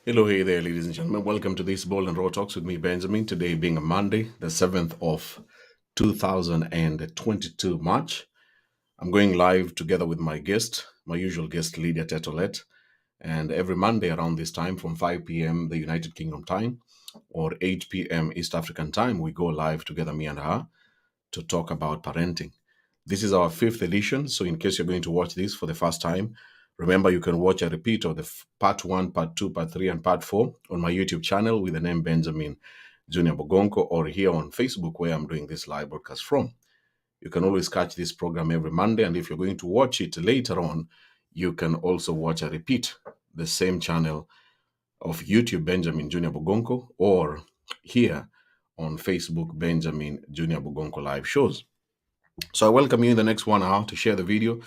Hello, hey there, ladies and gentlemen. Welcome to this Bold and Raw Talks with me, Benjamin. Today being a Monday, the 7th of 2022 March. I'm going live together with my guest, my usual guest, Lydia Tett Olet. And every Monday around this time from 5 p.m. the United Kingdom time or 8 p.m. East African time, we go live together, me and her, to talk about parenting. This is our fifth edition, so in case you're going to watch this for the first time, remember you can watch a repeat of the part 1, part 2, part 3, and part 4 on my YouTube channel with the name Benjamin Junior Bogonko, or here on Facebook where I'm doing this live broadcast from. You can always catch this program every Monday, and if you're going to watch it later on, you can also watch a repeat, the same channel of YouTube, Benjamin Junior Bogonko, or here on Facebook, Benjamin Junior Bogonko live shows. So I welcome you in the next 1 hour to share the video,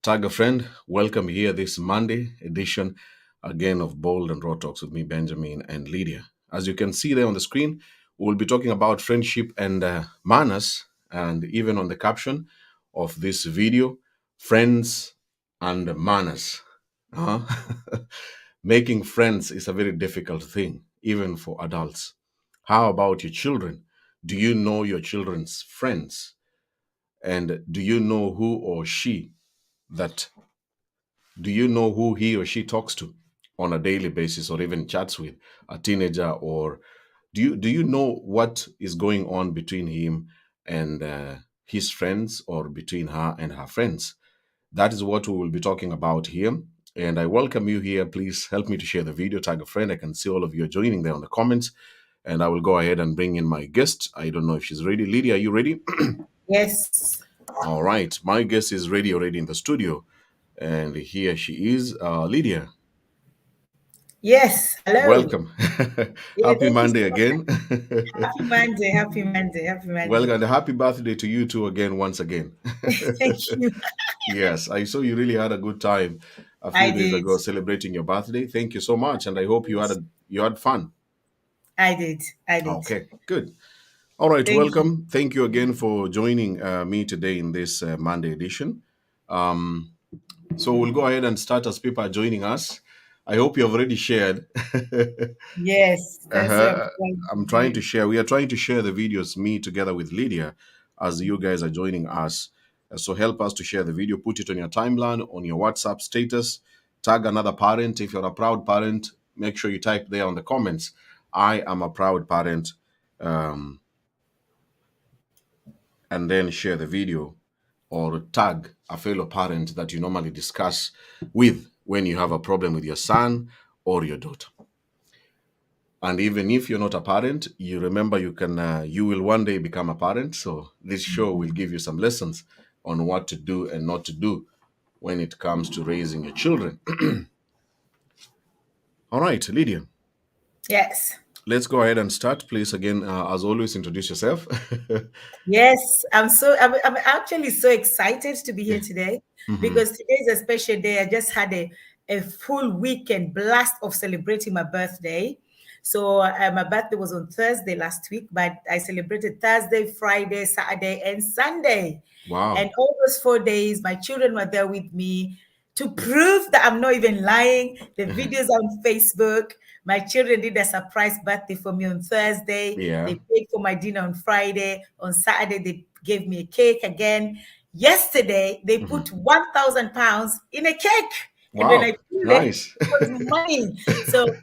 tag a friend. Welcome here this Monday edition again of Bold and Raw Talks with me, Benjamin and Lydia. As you can see there on the screen, we'll be talking about friendship and manners, and even on the caption of this video, friends and manners. Making friends is a very difficult thing, even for adults. How about your children? Do you know your children's friends? And do you know who or she that do you know who he or she talks to on a daily basis, or even chats with a teenager? Or do you know what is going on between him and his friends, or between her and her friends? That is what we will be talking about here. And I welcome you here. Please help me to share the video, tag a friend. I can see all of you are joining there on the comments. And I will go ahead and bring in my guest. I don't know if she's ready. Lydia, are you ready? Yes. All right. My guest is ready already in the studio. And here she is. Lydia, Yes. Hello. welcome. Yeah, Happy thank you Monday so much. again. Happy Monday. Happy Monday. Happy Monday. Well, and a happy birthday to you too again, once again. Thank you. Yes, I saw you really had a good time a I few days did. ago celebrating your birthday. Thank you so much, and I hope you had fun. I did. I did. Okay, good. All right, Thank you. welcome. Thank you again for joining me today in this Monday edition. Um, so we'll go ahead and start as people are joining us. I hope you have already shared. Yes, that's what I'm Uh-huh. trying I'm to trying to do. share. We are trying to share the videos, me together with Lydia, as you guys are joining us. So help us to share the video. Put it on your timeline, on your WhatsApp status. Tag another parent. If you're a proud parent, make sure you type there on the comments, I am a proud parent, um, and then share the video, or tag a fellow parent that you normally discuss with when you have a problem with your son or your daughter. And even if you're not a parent, you remember you will one day become a parent. So this show will give you some lessons on what to do and not to do when it comes to raising your children. All right, Lydia, Yes. let's go ahead and start. Please, again, as always, introduce yourself. Yes. I'm actually so excited to be here today Hmm. because today is a special day. I just had a full weekend blast of celebrating my birthday. So my birthday was on Thursday last week, but I celebrated Thursday, Friday, Saturday, and Sunday. And Wow. all those 4 days, my children were there with me to prove that I'm not even lying. The videos on Facebook. My children did a surprise birthday for me on Thursday. Yeah. They paid for my dinner on Friday. On Saturday, they gave me a cake again. Yesterday, they Hmm. put 1,000 pounds in a cake. And when I Wow. pulled it, Nice. it was money. So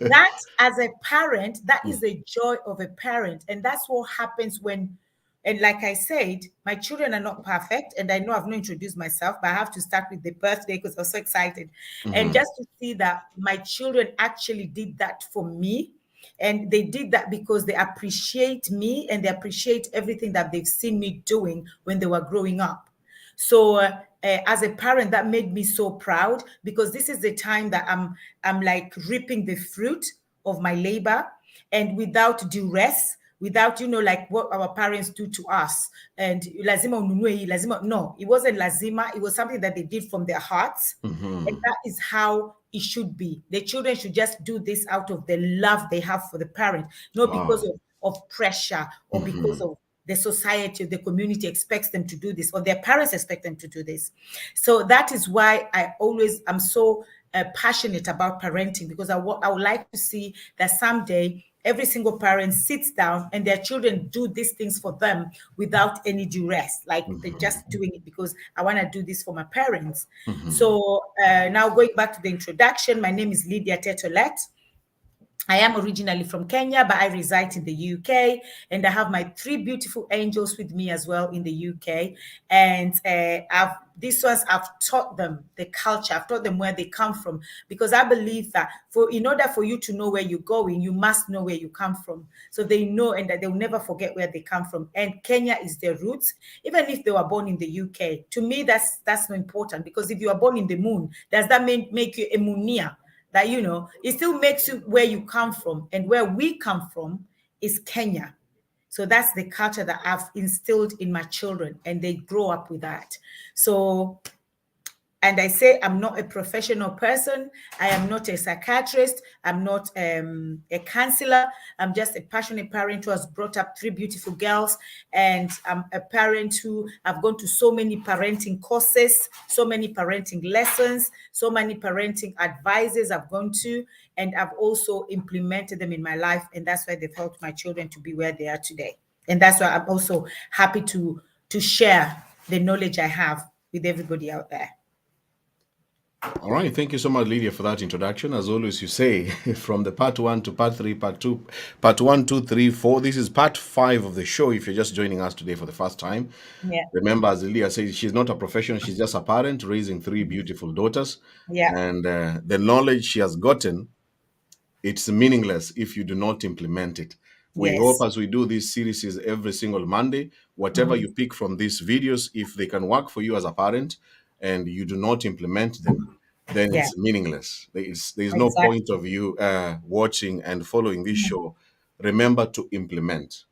that, as a parent, that is the joy of a parent. And that's what happens when, and like I said, my children are not perfect. And I know I've not introduced myself, but I have to start with the birthday because I was so excited. And Hmm. just to see that my children actually did that for me. And they did that because they appreciate me and they appreciate everything that they've seen me doing when they were growing up. So as a parent, that made me so proud because this is the time that I'm like reaping the fruit of my labor, and without duress, without like what our parents do to us. And lazima ununue hii, lazima, no, it wasn't lazima. It was something that they did from their hearts, and Hmm. that is how it should be. The children should just do this out of the love they have for the parent, not because Wow. of pressure or because Hmm. of the society or the community expects them to do this or their parents expect them to do this. So that is why I always am so passionate about parenting, because I would like to see that someday every single parent sits down and their children do these things for them without any duress, like they're just doing it because I want to do this for my parents. So now going back to the introduction, my name is Lydia Tett Olet. I am originally from Kenya, but I reside in the UK, and I have my three beautiful angels with me as well in the UK. And I've taught them the culture. I've taught them where they come from, because I believe that in order for you to know where you're going, you must know where you come from. So they know, and that they'll never forget where they come from. And Kenya is their roots, even if they were born in the UK. To me, that's not important, because if you are born in the moon, does that make you a Munia? That, it still makes you where you come from, and where we come from is Kenya. So that's the culture that I've instilled in my children, and they grow up with that. So, and I say I'm not a professional person. I am not a psychiatrist. I'm not a counselor. I'm just a passionate parent who has brought up three beautiful girls. And I'm a parent who I've gone to so many parenting courses, so many parenting lessons, so many parenting advices I've gone to, and I've also implemented them in my life. And that's why they've helped my children to be where they are today. And that's why I'm also happy to share the knowledge I have with everybody out there. All right, thank you so much, Lydia, for that introduction. As always, you say, from the part 1 to part 3, part 2, part 1, 2, 3, 4. This is part 5 of the show. If you're just joining us today for the first time, remember, as Lydia says, she's not a professional. She's just a parent raising three beautiful daughters. And the knowledge she has gotten, it's meaningless if you do not implement it. We hope, as we do these series every single Monday, whatever you pick from these videos, if they can work for you as a parent and you do not implement them, then it's meaningless. There's no point of you watching and following this show. Remember to implement.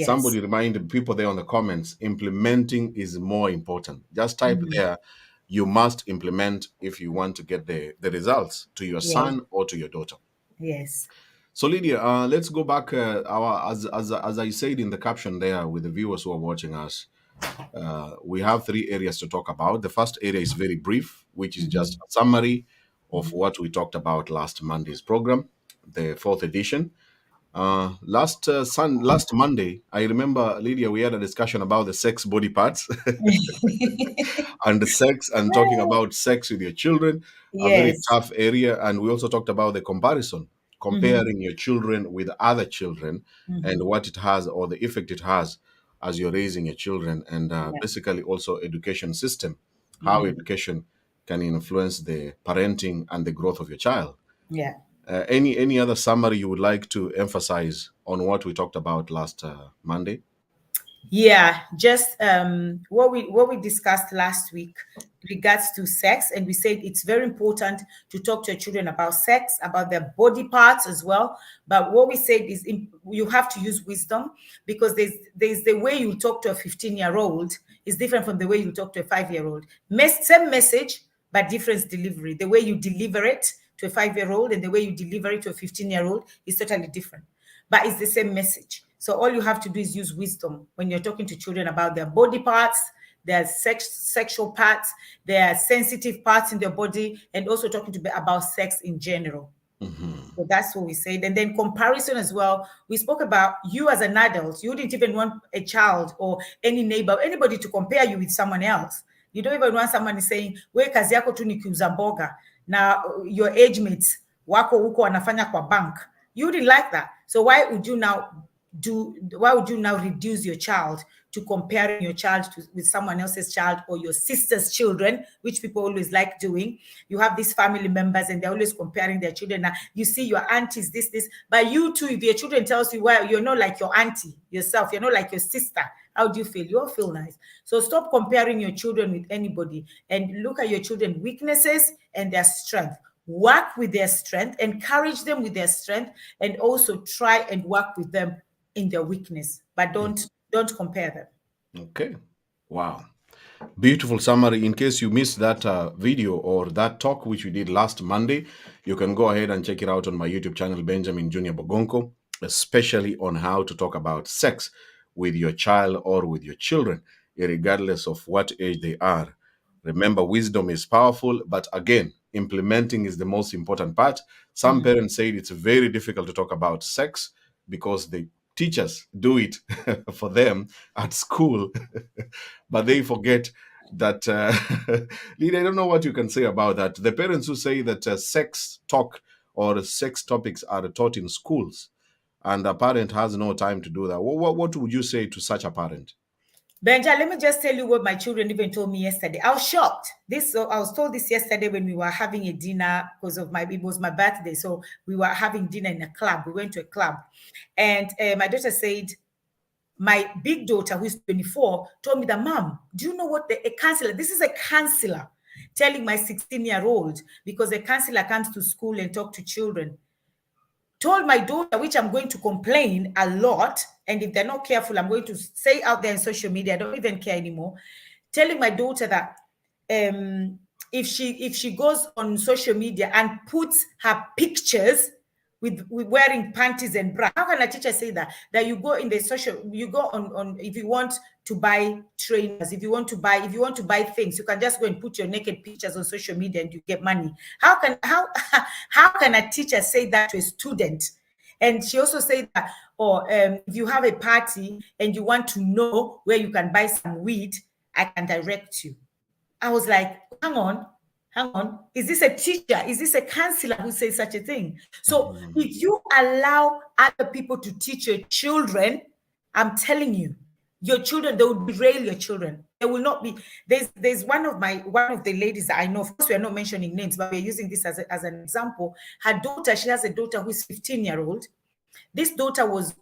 Somebody remind people there on the comments, implementing is more important. Just type there, you must implement if you want to get the results to your son or to your daughter. Yes. So Lydia, let's go back. As I said in the caption there, with the viewers who are watching us, we have three areas to talk about. The first area is very brief, which is just a summary of what we talked about last Monday's program, the fourth edition. Last Monday, I remember, Lydia, we had a discussion about the sex body parts and the sex, and talking about sex with your children, a very tough area. And we also talked about the comparison, comparing your children with other children, and what it has, or the effect it has as you're raising your children, and basically also education system, how education can influence the parenting and the growth of your child. Any other summary you would like to emphasize on what we talked about last Monday? Just what we discussed last week regards to sex, and we said it's very important to talk to your children about sex, about their body parts as well. But what we said is you have to use wisdom, because there's the way you talk to a 15-year-old is different from the way you talk to a 5-year-old. Same message, but different delivery. The way you deliver it to a 5-year-old and the way you deliver it to a 15-year-old is totally different, but it's the same message. So all you have to do is use wisdom when you're talking to children about their body parts, their sexual parts, their sensitive parts in their body, and also talking about sex in general. So that's what we said. And then comparison as well. We spoke about you as an adult. You wouldn't even want a child or any neighbor, anybody to compare you with someone else. You don't even want someone saying, we kazi yako tu ni kuuza mboga. Now your age mates wako huko wanafanya kwa bank. You wouldn't like that. So why would you now reduce your child to comparing your child with someone else's child, or your sister's children, which people always like doing? You have these family members and they're always comparing their children. Now you see your aunties, this, but you too, if your children tells you, well, you're not like your auntie yourself, you're not like your sister, how do you feel? You all feel nice. So stop comparing your children with anybody, and look at your children's weaknesses and their strength. Work with their strength, encourage them with their strength, and also try and work with them in their weakness, but don't compare them. Okay. Wow. Beautiful summary. In case you missed that video or that talk which we did last Monday, you can go ahead and check it out on my YouTube channel, Benjamin Junior Bogonko, especially on how to talk about sex with your child or with your children, regardless of what age they are. Remember, wisdom is powerful, but again, implementing is the most important part. Some parents say it's very difficult to talk about sex because the teachers do it for them at school, but they forget that. Lydia, I don't know what you can say about that. The parents who say that sex talk or sex topics are taught in schools, and a parent has no time to do that. What would you say to such a parent? Benja, let me just tell you what my children even told me yesterday. I was shocked. I was told this yesterday when we were having a dinner because it was my birthday. So we were having dinner in a club. We went to a club, and my daughter said, my big daughter, who is 24, told me that, Mom, do you know what a counselor? This is a counselor telling my 16-year-old, because a counselor comes to school and talk to children, told my daughter, which I'm going to complain a lot, and if they're not careful, I'm going to say out there in social media, I don't even care anymore, telling my daughter that if she goes on social media and puts her pictures with wearing panties and bra, how can a teacher say that? That you go in the social, you go on if you want to buy trainers, if you want to buy things, you can just go and put your naked pictures on social media and you get money. How can a teacher say that to a student? And she also said that, if you have a party and you want to know where you can buy some weed, I can direct you. I was like, hang on. Is this a teacher? Is this a counselor who says such a thing? So if you allow other people to teach your children, I'm telling you, your children, they will derail your children. There will not be. There's one of the ladies that I know. Of course, we are not mentioning names, but we're using this as an example. Her daughter, she has a daughter who's 15-year-old. This daughter was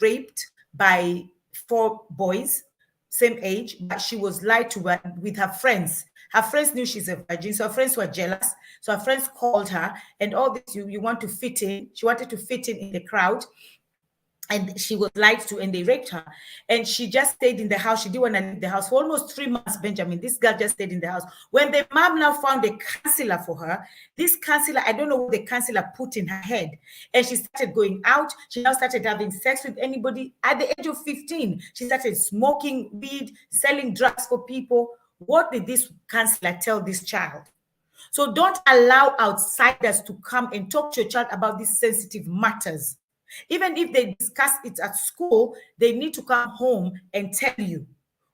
raped by 4 boys, same age, but she was lied to with her friends. Her friends knew she's a virgin, so her friends were jealous. So her friends called her, and all this, you want to fit in. She wanted to fit in the crowd, and she was lied to, and they raped her. And she just stayed in the house. She didn't want to leave the house for almost 3 months, Benjamin. This girl just stayed in the house. When the mom now found a counselor for her, this counselor, I don't know what the counselor put in her head. And she started going out. She now started having sex with anybody. At the age of 15, she started smoking weed, selling drugs for people. What did this counselor tell this child? So don't allow outsiders to come and talk to your child about these sensitive matters. Even if they discuss it at school, they need to come home and tell you,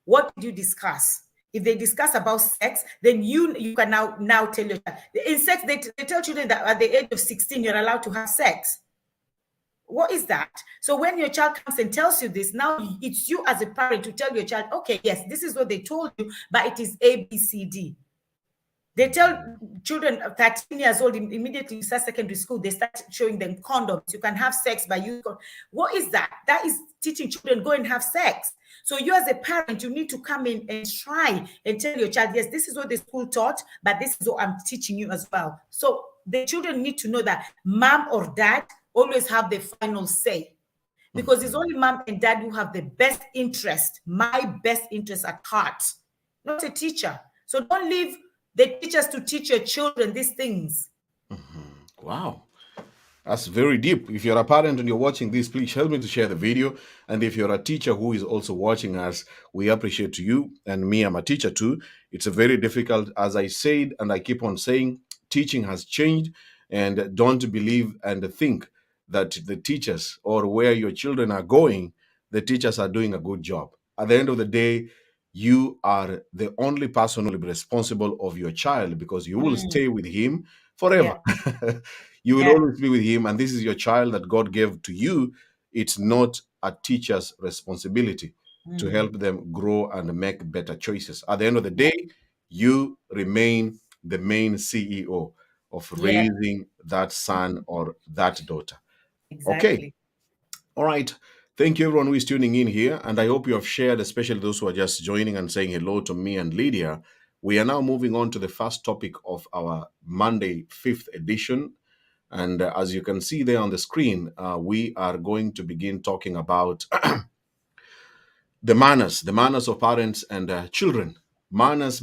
what did you discuss? If they discuss about sex, then you can now tell your child. In sex, they tell children that at the age of 16, you're allowed to have sex. What is that? So when your child comes and tells you this, now it's you as a parent to tell your child, okay, yes, this is what they told you, but it is A, B, C, D. They tell children 13 years old, immediately you start secondary school, they start showing them condoms. You can have sex by you. What is that? That is teaching children, go and have sex. So you as a parent, you need to come in and try and tell your child, yes, this is what the school taught, but this is what I'm teaching you as well. So the children need to know that mom or dad always have the final say, because it's only mom and dad who have the best interest, my best interest at heart, not a teacher. So don't leave the teachers to teach your children these things. Wow. That's very deep. If you're a parent and you're watching this, please help me to share the video. And if you're a teacher who is also watching us, we appreciate you. And me, I'm a teacher too. It's a very difficult, as I said, and I keep on saying, teaching has changed. And don't believe and think that the teachers or where your children are going, the teachers are doing a good job. At the end of the day, you are the only person who will be responsible of your child, because you will stay with him forever. Yeah. You will always be with him, and this is your child that God gave to you. It's not a teacher's responsibility to help them grow and make better choices. At the end of the day, you remain the main CEO of raising that son or that daughter. Okay. Exactly. All right. Thank you, everyone who is tuning in here. And I hope you have shared, especially those who are just joining and saying hello to me and Lydia. We are now moving on to the first topic of our Monday, 5th edition. And as you can see there on the screen, we are going to begin talking about the manners of parents and children. Manners.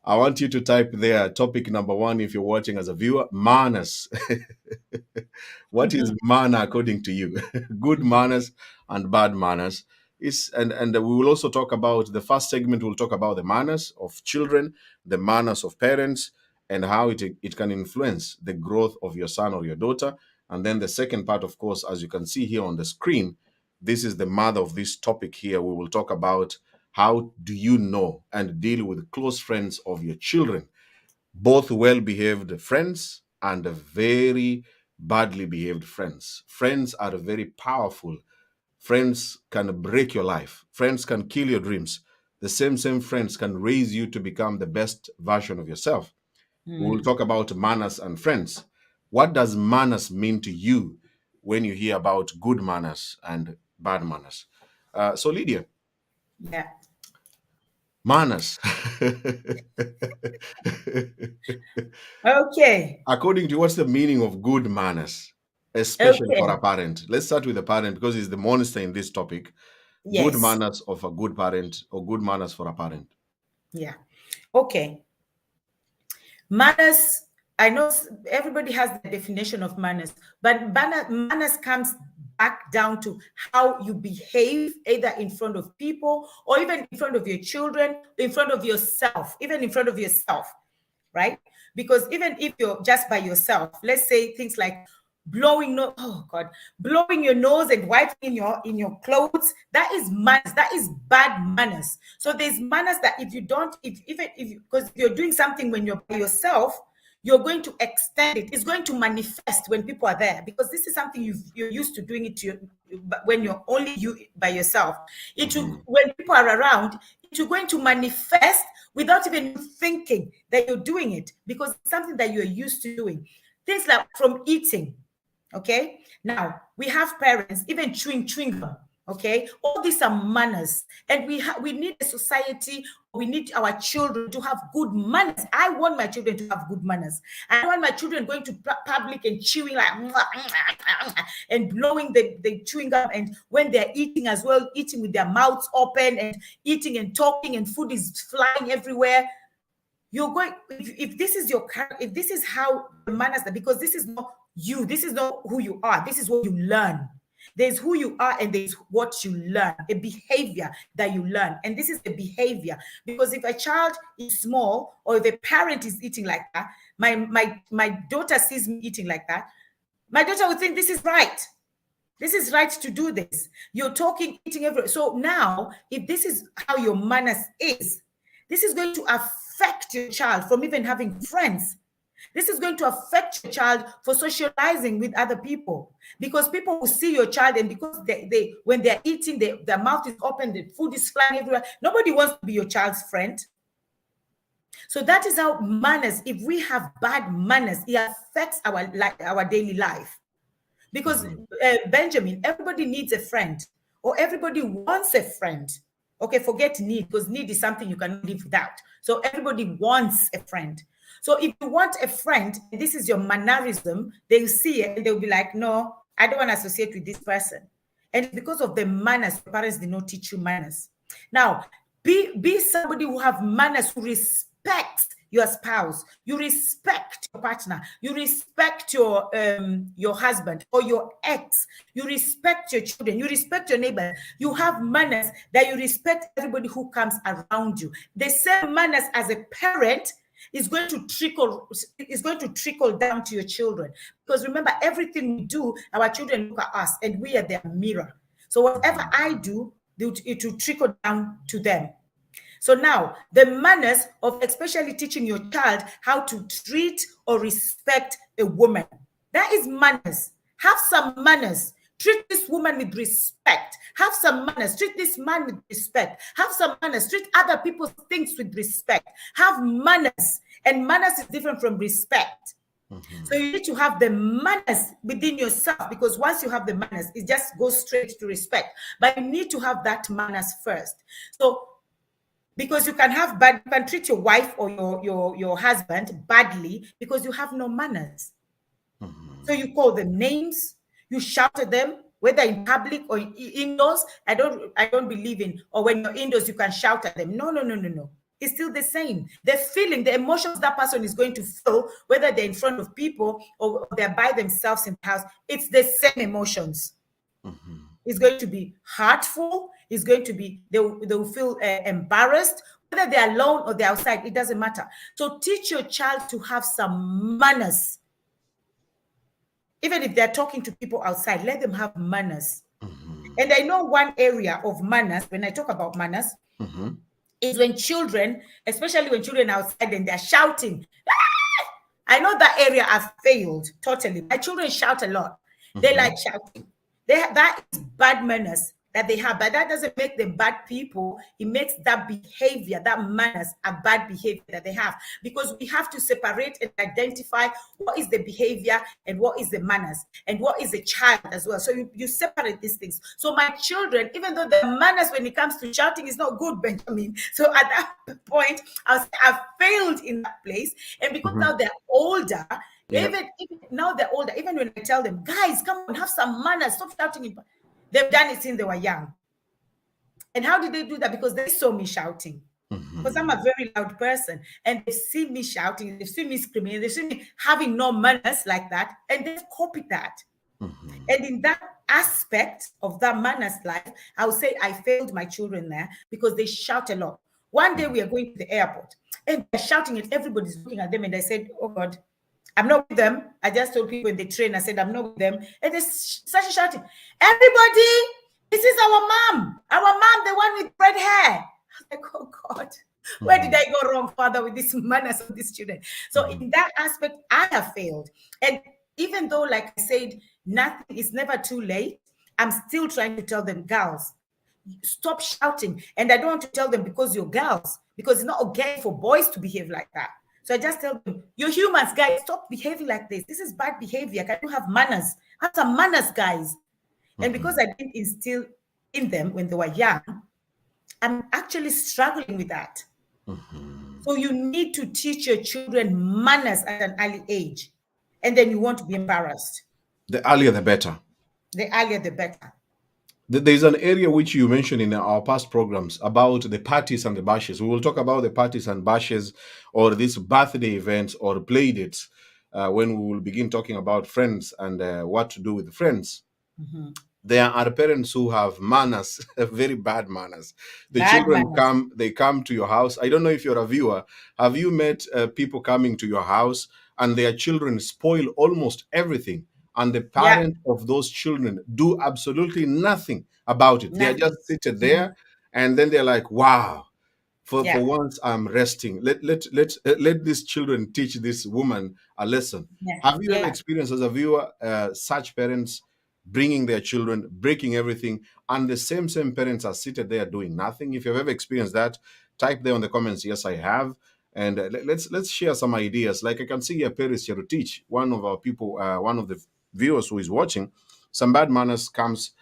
I want you to type there topic number 1 if you're watching as a viewer, manners. What is manner according to you? Good manners and bad manners. And we will also talk about the first segment. We'll talk about the manners of children, the manners of parents, and how it can influence the growth of your son or your daughter. And then the second part, of course, as you can see here on the screen, this is the mother of this topic here. We will talk about how do you know and deal with close friends of your children, both well-behaved friends and very badly behaved friends. Friends are very powerful. Friends can break your life. Friends can kill your dreams. The same friends can raise you to become the best version of yourself. We will talk about manners and friends. What does manners mean to you when you hear about good manners and bad manners? So, Lydia, Yeah. manners. Okay. According to you, what's the meaning of good manners, especially for Okay. a parent? Let's start with the parent because he's the monster in this topic. Good Yes. manners of a good parent or good manners for a parent. Yeah. Okay. Manners, I know everybody has the definition of manners, but manners comes back down to how you behave either in front of people or even in front of your children, in front of yourself, even in front of yourself, right? Because even if you're just by yourself, let's say things like blowing your nose and wiping in your clothes, that is manners, that is bad manners. So there's manners that if you don't, because if you're doing something when you're by yourself, you're going to extend it. It's going to manifest when people are there, because this is something you're used to doing it to when you're only you by yourself. When people are around, you're going to manifest without even thinking that you're doing it, because it's something that you're used to doing. Things like from eating. Okay. Now we have parents even chewing gum. Okay. All these are manners, and we need a society. We need our children to have good manners. I want my children to have good manners. I don't want my children going to public and chewing like and blowing the chewing gum, and when they're eating as well, eating with their mouths open and eating and talking, and food is flying everywhere. You're going, if this is your character, if this is how the manners are, because this is not you, this is not who you are, this is what you learn. There's who you are and there's what you learn, a behavior that you learn. And this is the behavior, because if a child is small or if a parent is eating like that, my daughter sees me eating like that, my daughter would think this is right. This is right to do this. You're talking, eating everywhere. So now, if this is how your manners is, this is going to affect your child from even having friends. This is going to affect your child for socializing with other people, because people will see your child, and because they when they're eating, their mouth is open, the food is flying everywhere. Nobody wants to be your child's friend. So that is how manners, if we have bad manners, it affects our daily life. Because Benjamin, everybody needs a friend, or everybody wants a friend. Okay, forget need, because need is something you cannot live without. So everybody wants a friend. So if you want a friend, and this is your mannerism, they'll see it and they'll be like, no, I don't want to associate with this person. And it's because of the manners, your parents did not teach you manners. Now, be somebody who have manners, who respects your spouse, you respect your partner, you respect your husband or your ex, you respect your children, you respect your neighbor, you have manners that you respect everybody who comes around you. The same manners as a parent is going to trickle down to your children, because remember, everything we do, our children look at us and we are their mirror. So whatever I do, it will trickle down to them. So now, the manners of especially teaching your child how to treat or respect a woman. That is manners. Have some manners. Treat this woman with respect. Have some manners. Treat this man with respect. Have some manners. Treat other people's things with respect. Have manners. And manners is different from respect. So you need to have the manners within yourself, because once you have the manners, it just goes straight to respect. But you need to have that manners first. So because you can treat your wife or your husband badly because you have no manners. So you call them names, you shout at them, whether in public or indoors. I don't believe in, or when you're indoors you can shout at them. No. It's still the same. The feeling, the emotions that person is going to feel, whether they're in front of people or they're by themselves in the house, it's the same emotions. It's going to be hurtful, is going to be, they'll feel embarrassed, whether they're alone or they're outside, it doesn't matter. So teach your child to have some manners. Even if they're talking to people outside, let them have manners. And I know one area of manners, when I talk about manners, is when children, especially when children are outside and they're shouting. I know that area I've failed totally. My children shout a lot. They like shouting. That is bad manners that they have, but that doesn't make them bad people. It makes that behavior, that manners, a bad behavior that they have, because we have to separate and identify what is the behavior and what is the manners and what is the child as well. So you separate these things. So my children, even though the manners when it comes to shouting is not good, Benjamin. So at that point, I've failed in that place. And because now they're older, even now they're older, even when I tell them, guys, come on, have some manners, stop shouting. They've done it since they were young. And how did they do that? Because they saw me shouting. Because I'm a very loud person. And they see me shouting, they see me screaming, they see me having no manners like that. And they've copied that. And in that aspect of that manners life, I would say I failed my children there because they shout a lot. One day we are going to the airport and they're shouting and everybody's looking at them. And I said, oh God, I'm not with them. I just told people in the train, I said, I'm not with them. And they started shouting, everybody, this is our mom, the one with red hair. I was like, oh God, where did I go wrong, Father, with these manners of these children? So in that aspect, I have failed. And even though, like I said, nothing is never too late, I'm still trying to tell them, girls, stop shouting. And I don't want to tell them because you're girls, because it's not okay for boys to behave like that. So I just tell them, you're humans, guys, stop behaving like this. This is bad behavior. Can you have manners? Have some manners, guys. And because I didn't instill in them when they were young, I'm actually struggling with that. So you need to teach your children manners at an early age. And then you won't be embarrassed. The earlier, the better. The earlier, the better. There's an area which you mentioned in our past programs about the parties and the bashes. We will talk about the parties and bashes, or these birthday events or play dates, when we will begin talking about friends and what to do with friends. There are parents who have manners, very bad manners. The Bad children manners. they come to your house. I don't know if you're a viewer. Have you met people coming to your house and their children spoil almost everything? And the parents of those children do absolutely nothing about it. They are Nothing. just seated there, and then they're like, "Wow, for Yeah. once I'm resting. Let these children teach this woman a lesson." Yeah. Have you ever Yeah. experienced as a viewer such parents bringing their children, breaking everything, and the same parents are seated there doing nothing? If you've ever experienced that, type there on the comments. Yes, I have. And let's share some ideas. Like I can see here, Paris here to teach one of our people, one of the viewers who is watching. Some bad manners comes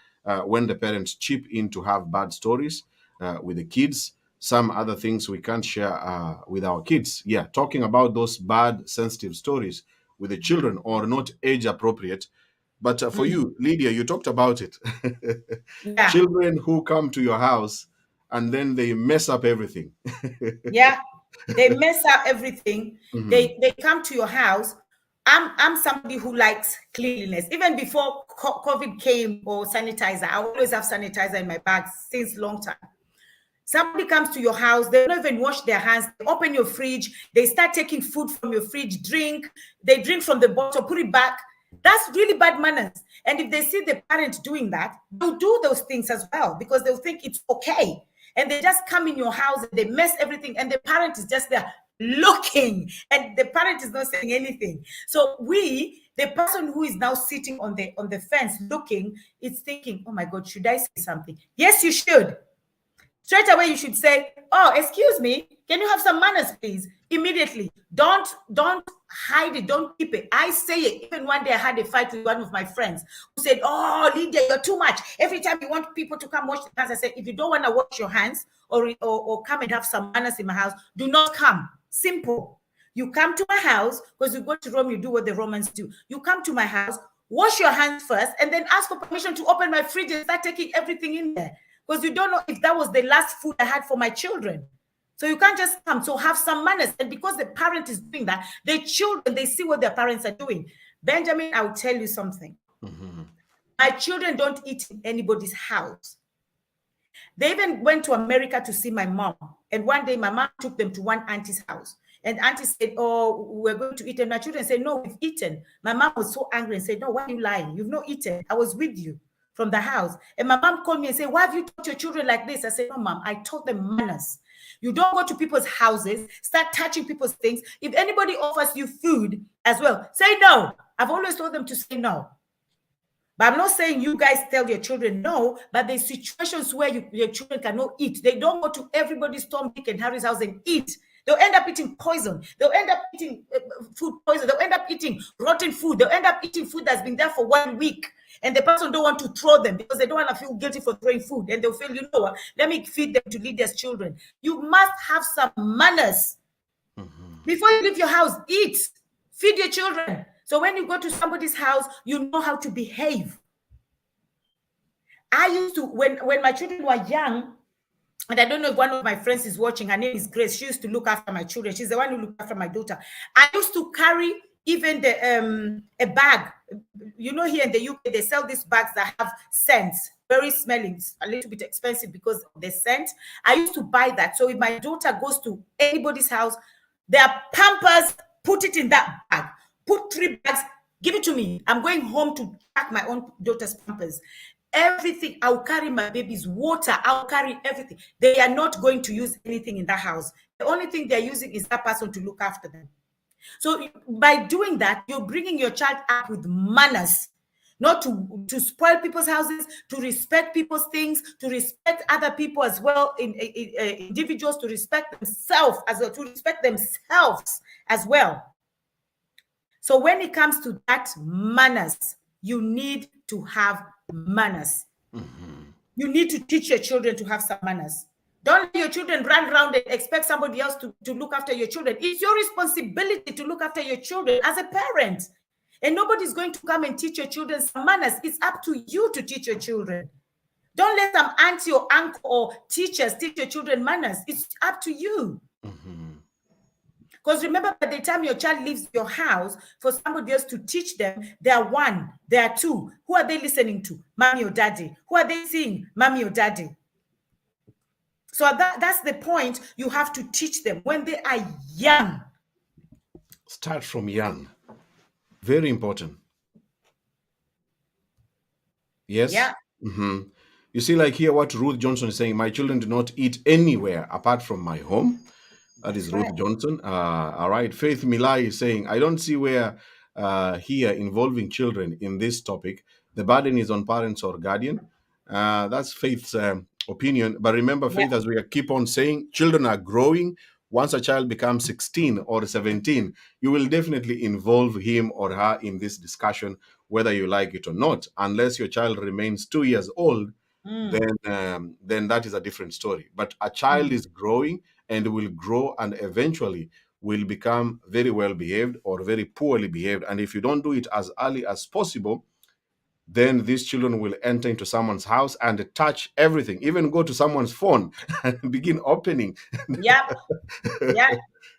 when the parents chip in to have bad stories with the kids. Some other things we can't share with our kids. Yeah, talking about those bad, sensitive stories with the children or not age appropriate. But for you, Lydia, you talked about it. Yeah. Children who come to your house and then they mess up everything. Yeah. They mess up everything. They come to your house. I'm somebody who likes cleanliness. Even before COVID came or sanitizer, I always have sanitizer in my bag since long time. Somebody comes to your house, they don't even wash their hands, they open your fridge, they start taking food from your fridge, they drink from the bottle, put it back. That's really bad manners. And if they see the parent doing that, they'll do those things as well because they'll think it's okay. And they just come in your house and they mess everything, and the parent is just there looking, and the parent is not saying anything. So the person who is now sitting on the fence looking, is thinking, oh my God, should I say something? Yes, you should. Straight away, you should say, oh, excuse me, can you have some manners, please? Immediately. Don't hide it. Don't keep it. I say it. Even one day I had a fight with one of my friends who said, oh, Lydia, you're too much. Every time you want people to come wash their hands, I said, if you don't want to wash your hands or come and have some manners in my house, do not come. Simple. You come to my house, because you go to Rome, you do what the Romans do. You come to my house, wash your hands first, and then ask for permission to open my fridge and start taking everything in there. Because you don't know if that was the last food I had for my children. So you can't just come. So have some manners. And because the parent is doing that, the children, they see what their parents are doing. Benjamin, I will tell you something. My children don't eat in anybody's house. They even went to America to see my mom. And one day my mom took them to one auntie's house. And auntie said, "Oh, we're going to eat." And my children said, "No, we've eaten." My mom was so angry and said, "No, why are you lying? You've not eaten. I was with you from the house." And my mom called me and said, "Why have you taught your children like this?" I said, "No, mom, I taught them manners. You don't go to people's houses, start touching people's things. If anybody offers you food as well, say no." I've always told them to say no. But I'm not saying you guys tell your children no, but there's situations where your children cannot eat. They don't go to everybody's Tom, Dick, and Harry's house and eat. They'll end up eating poison. They'll end up eating food poison. They'll end up eating rotten food. They'll end up eating food that's been there for 1 week. And the person don't want to throw them because they don't want to feel guilty for throwing food. And they'll feel, you know what, let me feed them to Lydia's children. You must have some manners. Before you leave your house, eat. Feed your children. So when you go to somebody's house, you know how to behave. I used to, when my children were young, and I don't know if one of my friends is watching, her name is Grace. She used to look after my children. She's the one who looked after my daughter. I used to carry even the a bag. You know, here in the UK, they sell these bags that have scents, very smelling. It's a little bit expensive because of the scent. I used to buy that. So if my daughter goes to anybody's house, their Pampers, put it in that bag. Put 3 bags, give it to me. I'm going home to pack my own daughter's Pampers. Everything, I'll carry my baby's water, I'll carry everything. They are not going to use anything in that house. The only thing they're using is that person to look after them. So by doing that, you're bringing your child up with manners, not to spoil people's houses, to respect people's things, to respect other people as well, individuals, to respect themselves as well, to respect themselves as well. So when it comes to that manners, you need to have manners. You need to teach your children to have some manners. Don't let your children run around and expect somebody else to look after your children. It's your responsibility to look after your children as a parent. And nobody's going to come and teach your children some manners. It's up to you to teach your children. Don't let some auntie or uncle or teachers teach your children manners. It's up to you. Because remember, by the time your child leaves your house, for somebody else to teach them, they are 1, they are 2. Who are they listening to? Mommy or daddy? Who are they seeing? Mommy or daddy? So that's the point. You have to teach them when they are young. Start from young. Very important. Yes? Yeah. You see, like here, what Ruth Johnson is saying, my children do not eat anywhere apart from my home. That is Ruth Johnson. All right. Faith Milai is saying, I don't see where here involving children in this topic. The burden is on parents or guardian. That's Faith's opinion. But remember, Faith, as we keep on saying, children are growing. Once a child becomes 16 or 17, you will definitely involve him or her in this discussion, whether you like it or not. Unless your child remains 2 years old, then that is a different story. But a child is growing and will grow and eventually will become very well behaved or very poorly behaved. And if you don't do it as early as possible, then these children will enter into someone's house and touch everything, even go to someone's phone and begin opening. Yeah.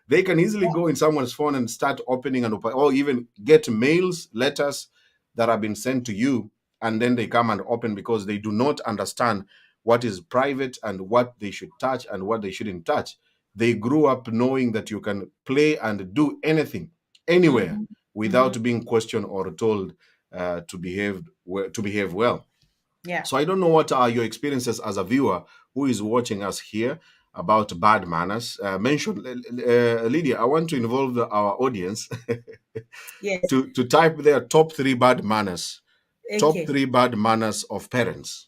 They can easily go in someone's phone and start opening and open, or even get mails, letters that have been sent to you, and then they come and open because they do not understand what is private and what they should touch and what they shouldn't touch. They grew up knowing that you can play and do anything, anywhere, without being questioned or told to behave well. Yeah. So I don't know what are your experiences as a viewer who is watching us here about bad manners. Lydia, I want to involve our audience Yes. to type their top 3 bad manners. Okay. Top 3 bad manners of parents.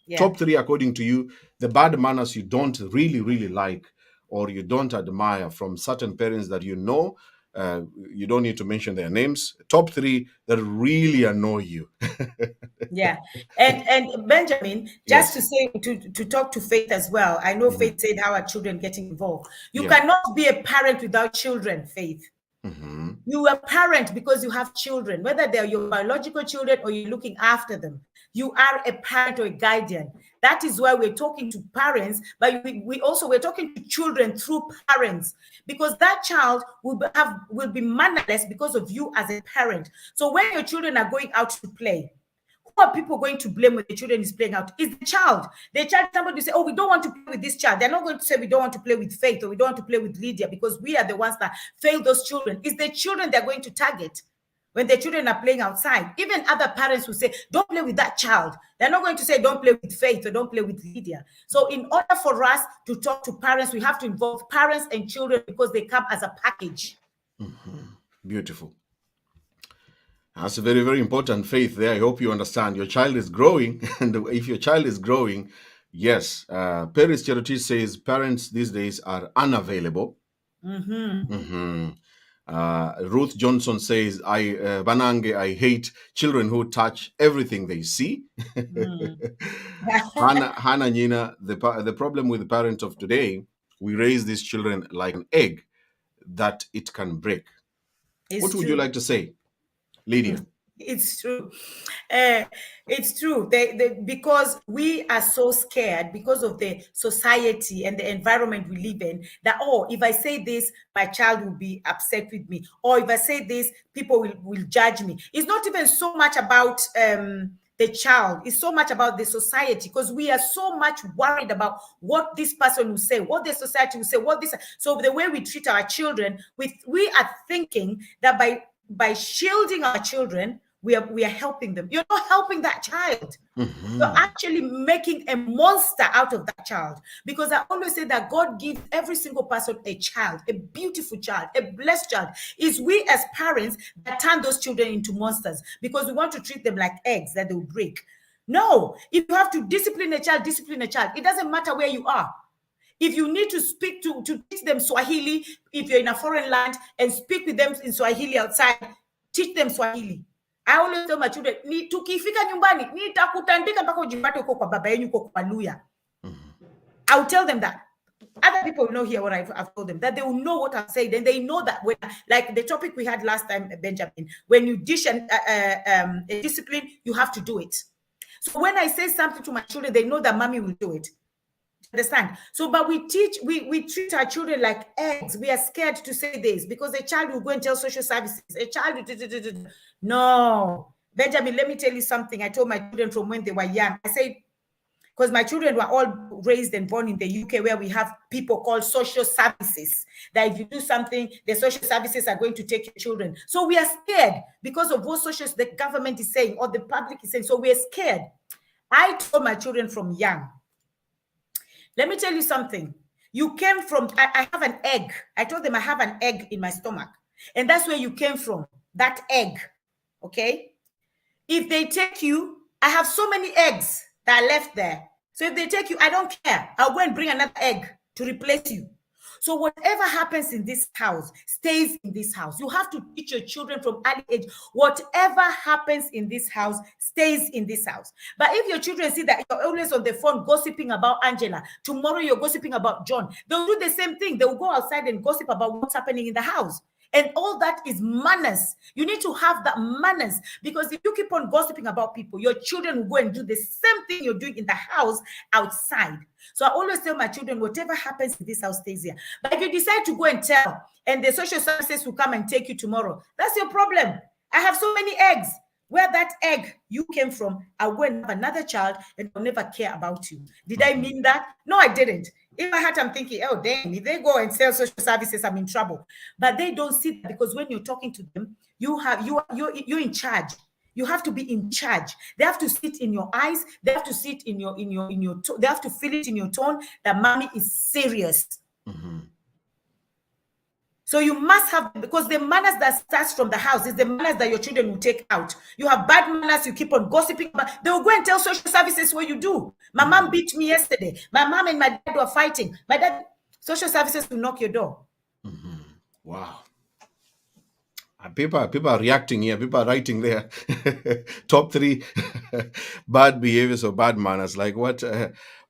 Yeah. Top 3, according to you, the bad manners you don't really like or you don't admire from certain parents that you know. You don't need to mention their names. Top 3 that really annoy you. Yeah. And Benjamin, just to say, to talk to Faith as well. I know Faith said how are children getting involved. You cannot be a parent without children, Faith. You are a parent because you have children, whether they're your biological children or you're looking after them. You are a parent or a guardian. That is why we're talking to parents, but we're talking to children through parents, because that child will be mannerless because of you as a parent. So when your children are going out to play, who are people going to blame when the children is playing out? Is the child. The child, somebody will say, oh, we don't want to play with this child. They're not going to say we don't want to play with Faith or we don't want to play with Lydia because we are the ones that fail those children. It's the children they're going to target when the children are playing outside. Even other parents will say, don't play with that child. They're not going to say, don't play with Faith or don't play with Lydia. So in order for us to talk to parents, we have to involve parents and children because they come as a package. Beautiful. That's a very, very important faith there. I hope you understand. Your child is growing. And if your child is growing, yes. Paris Charity says parents these days are unavailable. Ruth Johnson says, Banange, I hate children who touch everything they see. Hannah Nina, the problem with the parents of today, we raise these children like an egg that it can break. What would you like to say, Lydia? It's true. It's true. Because we are so scared because of the society and the environment we live in that, oh, if I say this, my child will be upset with me. Or if I say this, people will judge me. It's not even so much about the child. It's so much about the society because we are so much worried about what this person will say, what the society will say, what this. So the way we treat our children, we are thinking that by shielding our children, we are helping them. You're not helping that child. You're actually making a monster out of that child. Because I always say that God gives every single person a child, a beautiful child, a blessed child. It's we as parents that turn those children into monsters because we want to treat them like eggs that they will break. No, if you have to discipline a child, discipline a child. It doesn't matter where you are. If you need to speak to teach them Swahili, if you're in a foreign land and speak with them in Swahili outside, teach them Swahili. I always tell my children, tukifika nyumbani, nitakutandika mpaka ujipate uko kwa baba yenu, uko kwa Luya. I'll tell them that. Other people will know here what I've told them, that they will know what I've said, and they know that when, like the topic we had last time, Benjamin, when you dish a discipline, you have to do it. So when I say something to my children, they know that mommy will do it. Understand? So, but we treat our children like eggs. We are scared to say this because a child will go and tell social services. A child, no. Benjamin, let me tell you something. I told my children from when they were young. I said, because my children were all raised and born in the UK where we have people called social services. That if you do something, the social services are going to take your children. So we are scared because of what the government is saying or the public is saying. So we are scared. I told my children from young, let me tell you something. You came from, I have an egg. I told them I have an egg in my stomach. And that's where you came from, that egg. Okay? If they take you, I have so many eggs that are left there. So if they take you, I don't care. I'll go and bring another egg to replace you. So whatever happens in this house stays in this house. You have to teach your children from early age. Whatever happens in this house stays in this house. But if your children see that you're always on the phone gossiping about Angela, tomorrow you're gossiping about John, they'll do the same thing. They'll go outside and gossip about what's happening in the house. And all that is manners. You need to have that manners, because if you keep on gossiping about people, your children will go and do the same thing you're doing in the house outside. So I always tell my children, whatever happens in this house stays here. But if you decide to go and tell, and the social services will come and take you tomorrow, that's your problem. I have so many eggs. Where that egg you came from, I'll go and have another child and I'll never care about you. Did I mean that? No, I didn't. In my heart, I'm thinking, oh, damn, if they go and sell social services, I'm in trouble. But they don't see that, because when you're talking to them, you're in charge. You have to be in charge. They have to sit in your eyes. They have to sit in your they have to feel it in your tone that mommy is serious. Mm-hmm. So you must have, because the manners that starts from the house is the manners that your children will take out. You have bad manners, you keep on gossiping about, they will go and tell social services what you do. My mom beat me yesterday. My mom and my dad were fighting. My dad, social services will knock your door. Mm-hmm. Wow. People are reacting here. People are writing there. Top 3 bad behaviors or bad manners. Like what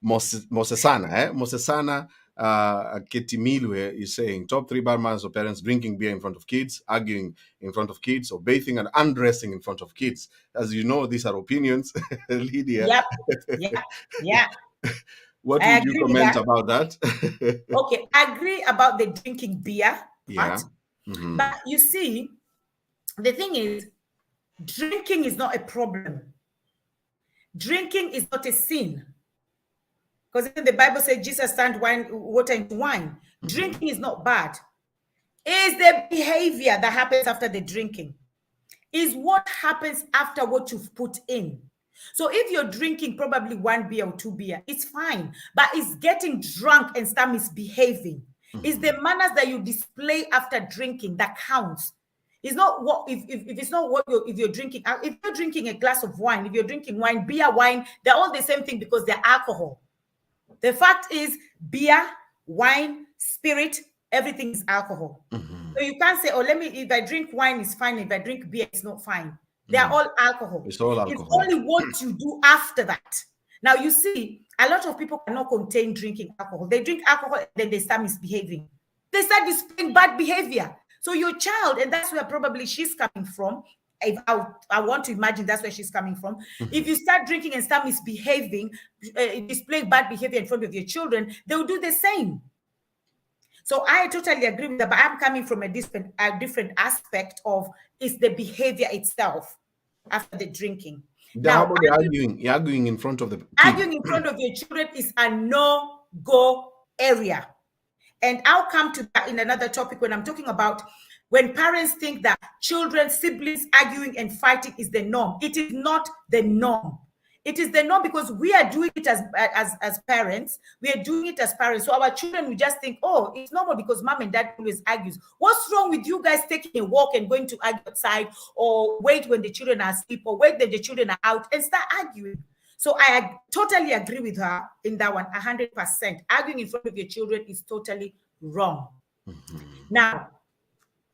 Mosesana Ketimilwe is saying. Top 3 bad manners of parents: drinking beer in front of kids, arguing in front of kids, or bathing and undressing in front of kids. As you know, these are opinions, Lydia. Yeah. What would you comment about that? Okay, I agree about the drinking beer part. Yeah. Mm-hmm. But you see, the thing is, drinking is not a problem. Drinking is not a sin. Because even the Bible says Jesus turned water into wine. Drinking is not bad. It's the behavior that happens after the drinking. Is what happens after what you've put in. So if you're drinking probably 1 beer or 2 beer, it's fine. But it's getting drunk and start misbehaving. It's the manners that you display after drinking that counts. It's not what if it's not what if you're drinking. If you're drinking a glass of wine, if you're drinking wine, beer, wine, they're all the same thing because they're alcohol. The fact is, beer, wine, spirit, everything is alcohol. So you can't say, oh, if I drink wine, it's fine. If I drink beer, it's not fine. They are all alcohol. It's all It's alcohol. only what you do after that. Now, you see, a lot of people cannot contain drinking alcohol. They drink alcohol and then they start misbehaving. They start displaying bad behavior. So your child, and that's where probably she's coming from. If I want to imagine that's where she's coming from. If you start drinking and start misbehaving, displaying bad behavior in front of your children, they will do the same. So I totally agree with that, but I'm coming from a different aspect of it's the behavior itself after the drinking. How Now, about the arguing? Arguing in front of the kids. arguing in front of your children is a no-go area. And I'll come to that in another topic when I'm talking about when parents think that children, siblings arguing and fighting is the norm. It is not the norm. It is the norm because we are doing it as parents. We are doing it as parents. So our children will just think, oh, it's normal because mom and dad always argues. What's wrong with you guys taking a walk and going to argue outside, or wait when the children are asleep, or wait when the children are out and start arguing? So I totally agree with her in that one, 100%. Arguing in front of your children is totally wrong. Now,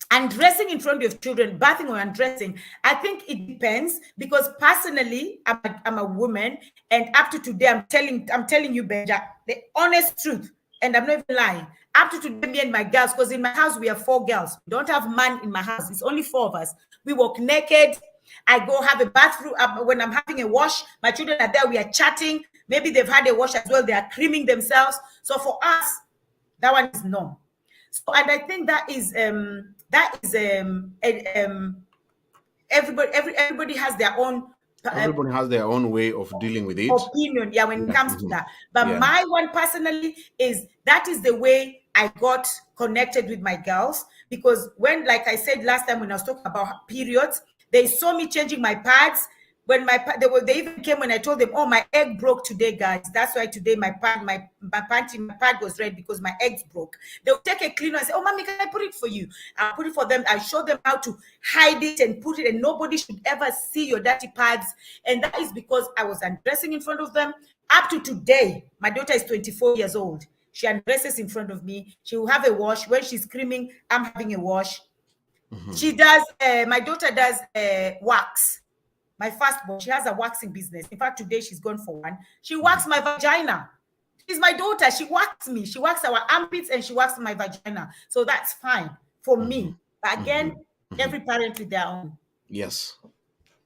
undressing in front of your children, bathing or undressing, I think it depends because personally, I'm a woman, and up to today, I'm telling you, Benja, the honest truth, and I'm not even lying. Up to today, me and my girls, because in my house we are 4 girls. We don't have man in my house. It's only 4 of us. We walk naked. I go have a bathroom when I'm having a wash. My children are there. We are chatting. Maybe they've had a wash as well. They are creaming themselves. So for us, that one is no. So, and I think that is everybody has their own. Everybody has their own way of dealing with it. Opinion, yeah, when it comes to that. But my one personally is that is the way I got connected with my girls, because when, like I said last time when I was talking about periods, they saw me changing my pads. When they even came when I told them, oh, my egg broke today, guys. That's why today my pad was red because my eggs broke. They'll take a cleaner and say, oh, mommy, can I put it for you? I'll put it for them. I show them how to hide it and put it, and nobody should ever see your dirty pads. And that is because I was undressing in front of them. Up to today, my daughter is 24 years old. She undresses in front of me. She will have a wash. When she's screaming, I'm having a wash. She does, my daughter does wax. My firstborn, she has a waxing business. In fact, today she's gone for one. She waxed my vagina. She's my daughter. She waxed me. She waxed our armpits and she waxed my vagina. So that's fine for me. But again, every parent with their own. Yes.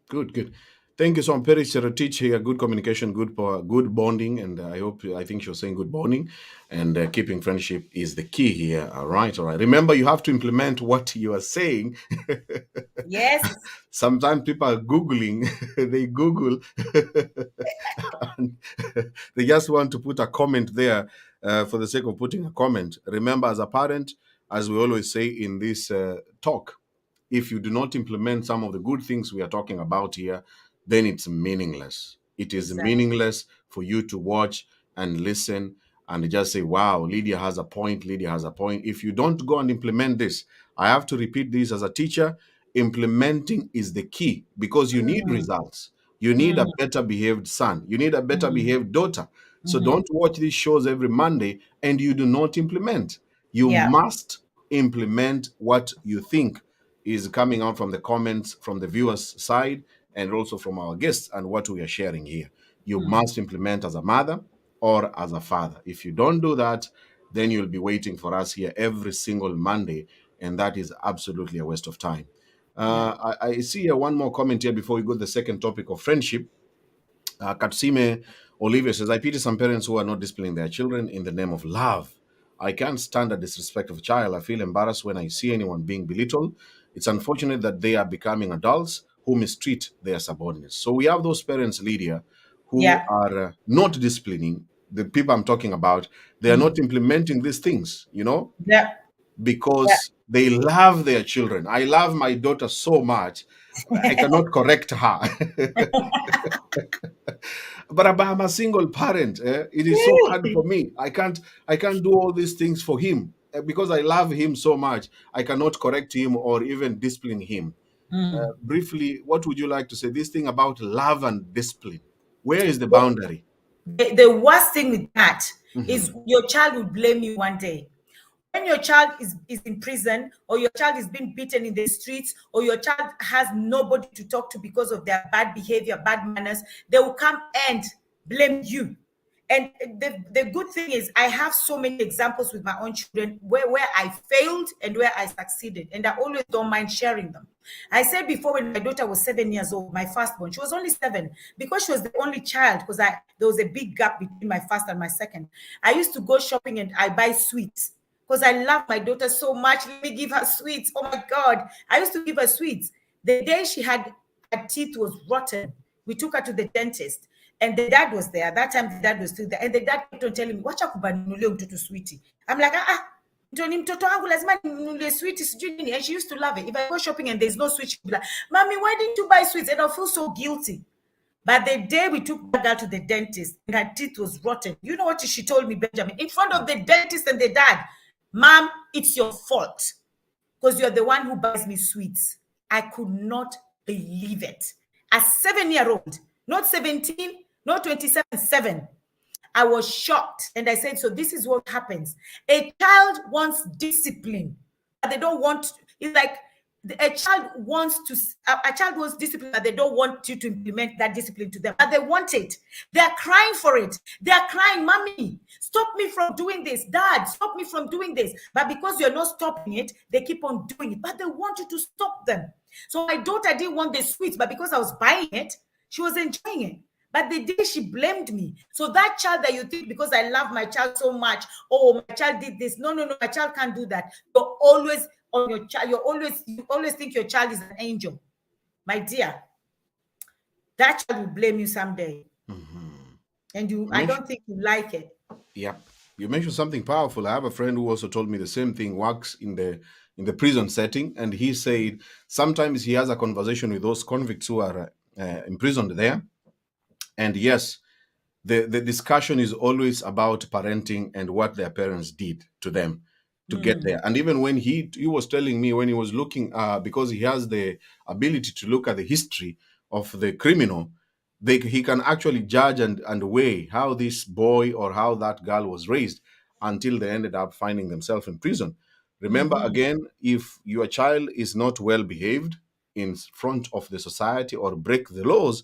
Good. Thank you so much. Very teach here. Good communication, good bonding, and I think she was saying good bonding, and keeping friendship is the key here. All right. Remember, you have to implement what you are saying. Yes. Sometimes people are Googling. They Google. And they just want to put a comment there for the sake of putting a comment. Remember, as a parent, as we always say in this talk, if you do not implement some of the good things we are talking about here, then it's meaningless. It is meaningless for you to watch and listen and just say, wow, Lydia has a point. If you don't go and implement this, I have to repeat this as a teacher, implementing is the key, because you need results. You need a better behaved son. You need a better behaved daughter. So don't watch these shows every Monday and you do not implement. You must implement what you think is coming out from the comments from the viewers' side and also from our guests and what we are sharing here. You must implement as a mother or as a father. If you don't do that, then you'll be waiting for us here every single Monday, and that is absolutely a waste of time. I see one more comment here before we go to the second topic of friendship. Katsime Olivia says, I pity some parents who are not disciplining their children in the name of love. I can't stand the disrespect of a child. I feel embarrassed when I see anyone being belittled. It's unfortunate that they are becoming adults who mistreat their subordinates. So we have those parents, Lydia, who Yeah. are not disciplining the people I'm talking about. They are not implementing these things, Yeah. Yeah. because they love their children. I love my daughter so much, I cannot correct her. But I'm a single parent. It is so hard for me. I can't do all these things for him because I love him so much. I cannot correct him or even discipline him. Briefly, what would you like to say? This thing about love and discipline. Where is the boundary? The worst thing with that is Mhm. your child will blame you one day. When your child is in prison, or your child is being beaten in the streets, or your child has nobody to talk to because of their bad behavior, bad manners, they will come and blame you. And the good thing is, I have so many examples with my own children where I failed and where I succeeded. And I always don't mind sharing them. I said before, when my daughter was 7 years old, my firstborn, she was only 7, because she was the only child, because there was a big gap between my first and my second. I used to go shopping and I buy sweets because I love my daughter so much. Let me give her sweets. Oh my God. I used to give her sweets. The day her teeth was rotten, we took her to the dentist. And the dad was there. At that time, the dad was still there. And the dad kept on telling me, wacha kubanunulie mtoto sweetie. I'm like, ndio ni mtoto wangu, lazima ninunulie sweetie, sijui nini. And she used to love it. If I go shopping and there's no sweet, she'd be like, Mommy, why didn't you buy sweets? And I'll feel so guilty. But the day we took that girl to the dentist and her teeth was rotten, you know what she told me, Benjamin? In front of the dentist and the dad, Mom, it's your fault because you're the one who buys me sweets. I could not believe it. A 7-year-old, not 17, not 27, 7. I was shocked. And I said, so this is what happens. A child wants discipline, but they don't want, it's like a child wants a child wants discipline, but they don't want you to implement that discipline to them, but they want it. They're crying for it. They're crying, Mommy, stop me from doing this. Dad, stop me from doing this. But because you're not stopping it, they keep on doing it, but they want you to stop them. So my daughter didn't want the sweets, but because I was buying it, she was enjoying it. But the day she blamed me. So that child that you think, because I love my child so much, oh, my child did this. No, no, no, my child can't do that. You're always on your child. You always think your child is an angel. My dear, that child will blame you someday. Mhm. And You I mentioned, don't think you like it. yep. You mentioned something powerful. I have a friend who also told me the same thing, works in the prison setting, and he said sometimes he has a conversation with those convicts who are imprisoned there. And yes, the discussion is always about parenting and what their parents did to them to get Mm, there. And even when he was telling me, when he was looking, because he has the ability to look at the history of the criminal, he can actually judge and weigh how this boy or how that girl was raised until they ended up finding themselves in prison. Remember, mhm. again, if your child is not well behaved in front of the society or break the laws,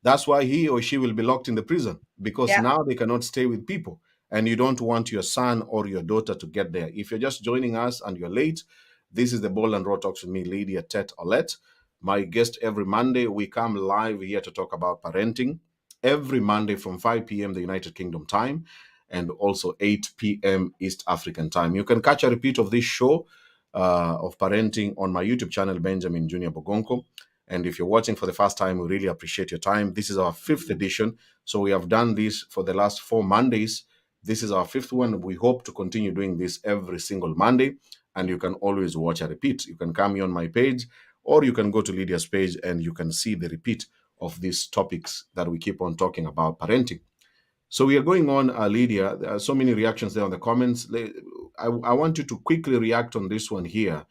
that's why he or she will be locked in the prison, because Yeah. now they cannot stay with people. And you don't want your son or your daughter to get there. If you're just joining us and you're late, this is the Bold and Raw Talks with me, Lydia Tett Olet. My guest every Monday, we come live here to talk about parenting. Every Monday from 5 p.m. the United Kingdom time, and also 8 p.m. East African time. You can catch a repeat of this show of parenting on my YouTube channel, Benjamin Junior Bogonko. And if you're watching for the first time, we really appreciate your time. This is our fifth edition. So we have done this for the last 4 Mondays. This is our fifth one. We hope to continue doing this every single Monday. And you can always watch a repeat. You can come here on my page, or you can go to Lydia's page and you can see the repeat of these topics that we keep on talking about parenting. So we are going on, Lydia. There are so many reactions there on the comments. I want you to quickly react on this one here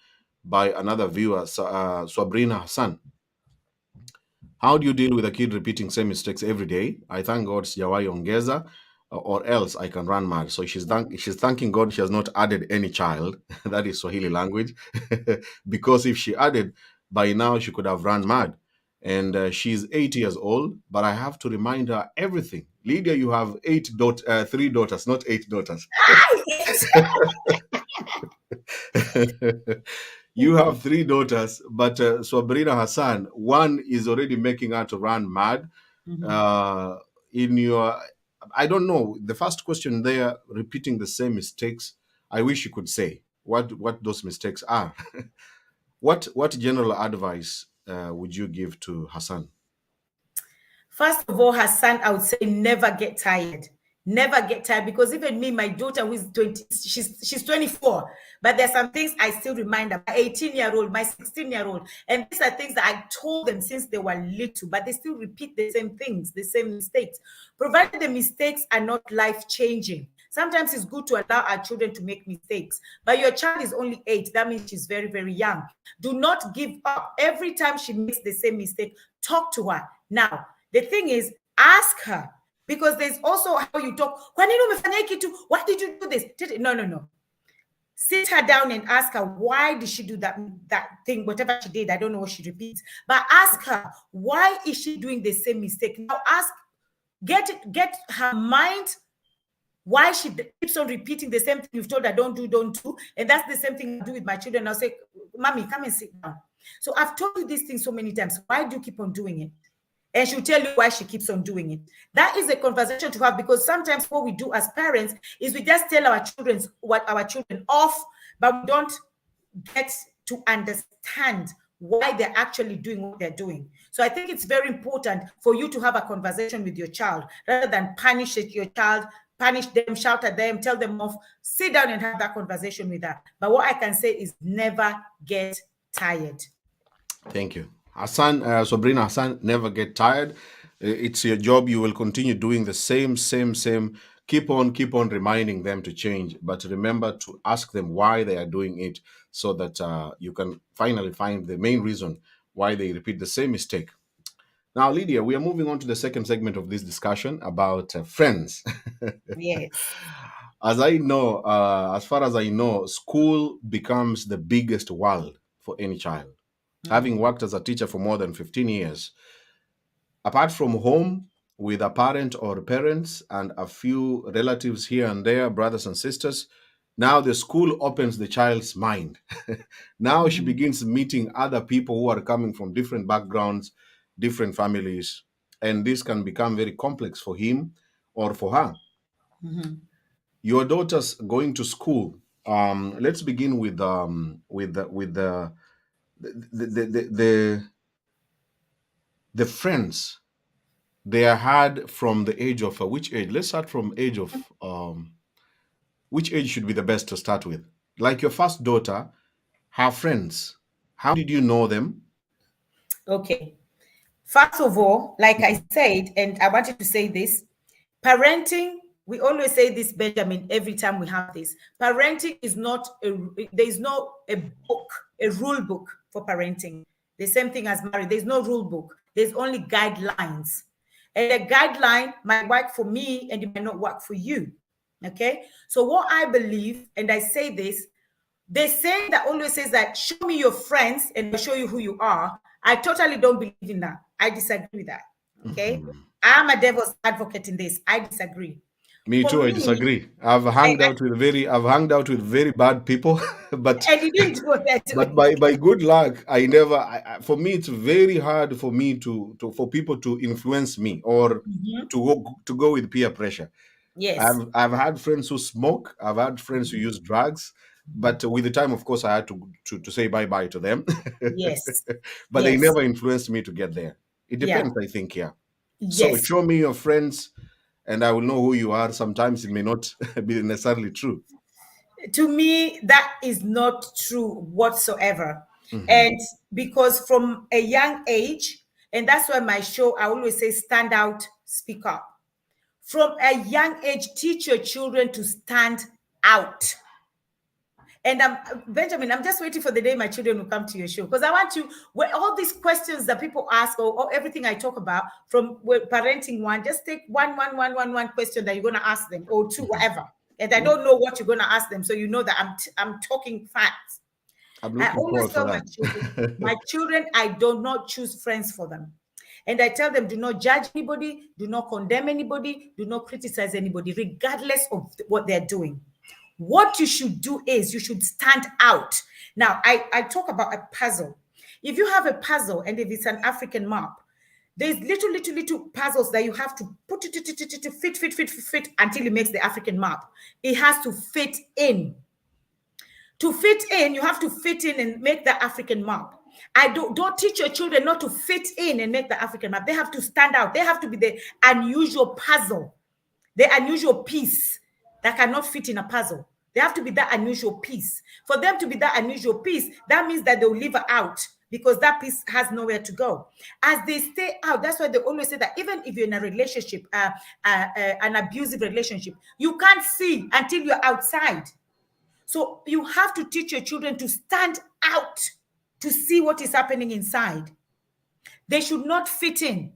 by another viewer, Sabrina Hassan. How do you deal with a kid repeating same mistakes every day? I thank God sijawai ongeza, or else I can run mad. So she's thanking God she has not added any child. That is Swahili language. Because if she added, by now she could have run mad. And she's 8 years old, but I have to remind her everything. Lydia, you have 3 daughters, not 8 daughters. Yes. You have 3 daughters, but Swabrina Hassan, one is already making her to run mad. Mhm. Uh, in your, I don't know, the first question there, repeating the same mistakes. I wish you could say what those mistakes are. What general advice would you give to Hassan? First of all, her son, I would say never get tired. Never get tired, because even me, my daughter who is 20, she's 24, but there's some things I still remind her. My 18-year-old, my 16-year-old, and these are things that I told them since they were little, but they still repeat the same things, the same mistakes, provided the mistakes are not life-changing. Sometimes it's good to allow our children to make mistakes, but your child is only 8. That means she's very, very young. Do not give up. Every time she makes the same mistake, talk to her. Now, the thing is, ask her, because there's also how you talk. Why did you do this? No. Sit her down and ask her, why did she do that thing, whatever she did. I don't know what she repeats, but ask her, why is she doing the same mistake? Now get her mind, why she keeps on repeating the same thing you've told her, don't do. And that's the same thing I do with my children. I'll say, Mommy, come and sit down. So I've told you these things so many times. Why do you keep on doing it? And she'll tell you why she keeps on doing it. That is a conversation to have, because sometimes what we do as parents is we just tell our children what our children off, but we don't get to understand why they're actually doing what they're doing. So I think it's very important for you to have a conversation with your child rather than punish your child, punish them, shout at them, tell them off. Sit down and have that conversation with her. But what I can say is never get tired. Thank you. Hassan, Sabrina, Hassan, never get tired. It's your job. You will continue doing the same. Keep on reminding them to change. But remember to ask them why they are doing it, so that you can finally find the main reason why they repeat the same mistake. Now, Lydia, we are moving on to the second segment of this discussion about friends. Yes. As far as I know, school becomes the biggest world for any child. Having worked as a teacher for more than 15 years, apart from home with a parent or parents and a few relatives here and there, brothers and sisters, now the school opens the child's mind. Now she begins meeting other people who are coming from different backgrounds, different families, and this can become very complex for him or for her. Your daughter's going to school. Let's begin with the the friends they are had from the age of which age? Let's start from age of which age should be the best to start with? Like your first daughter, her friends. How did you know them? Okay. First of all, like I said, and I wanted to say this, parenting, we always say this, Benjamin, every time we have this. Parenting is not, there's no a book, a rule book for parenting. The same thing as marriage. There's no rule book. There's only guidelines. And a guideline might work for me and it might not work for you. Okay. So what I believe, and I say this, the saying that always says that show me your friends and I'll show you who you are. I totally don't believe in that. I disagree with that. Okay. I'm a devil's advocate in this. I disagree. Me For too. I me, disagree. I've hung out with very bad people, but and you didn't do that. by good luck, I never. For me, it's very hard for me for people to influence me or to go with peer pressure. Yes. I've had friends who smoke. I've had friends who use drugs, but with the time, of course, I had to say bye bye to them. Yes. But they Yes. never influenced me to get there. It Yeah. depends, I think. Yeah. So Yes. show me your friends, and I will know who you are. Sometimes it may not be necessarily true. To me, that is not true whatsoever. Mhm. And because from a young age, and that's why my show, I always say, stand out, speak up. From a young age, teach your children to stand out. And Benjamin, I'm just waiting for the day my children will come to your show, because I want you, where all these questions that people ask, or everything I talk about from parenting one, just take one question that you're going to ask them, or two, whatever. And I don't know what you're going to ask them, so you know that I'm talking facts. I'm I looking always forward for tell that. my children, I do not choose friends for them. And I tell them, do not judge anybody, do not condemn anybody, do not criticize anybody, regardless of what they're doing. What you should do is you should stand out. Now, I talk about a puzzle. If you have a puzzle and if it's an African map, there's little puzzles that you have to put it to fit until it makes the African map. It has to fit in. To fit in, you have to fit in and make the African map. Don't teach your children not to fit in and make the African map. They have to stand out. They have to be the unusual puzzle, the unusual piece that cannot fit in a puzzle. They have to be that unusual piece. For them to be that unusual piece, that means that they'll leave her out because that piece has nowhere to go. As they stay out, that's why they always say that even if you're in a relationship, an abusive relationship, you can't see until you're outside. So you have to teach your children to stand out to see what is happening inside. They should not fit in.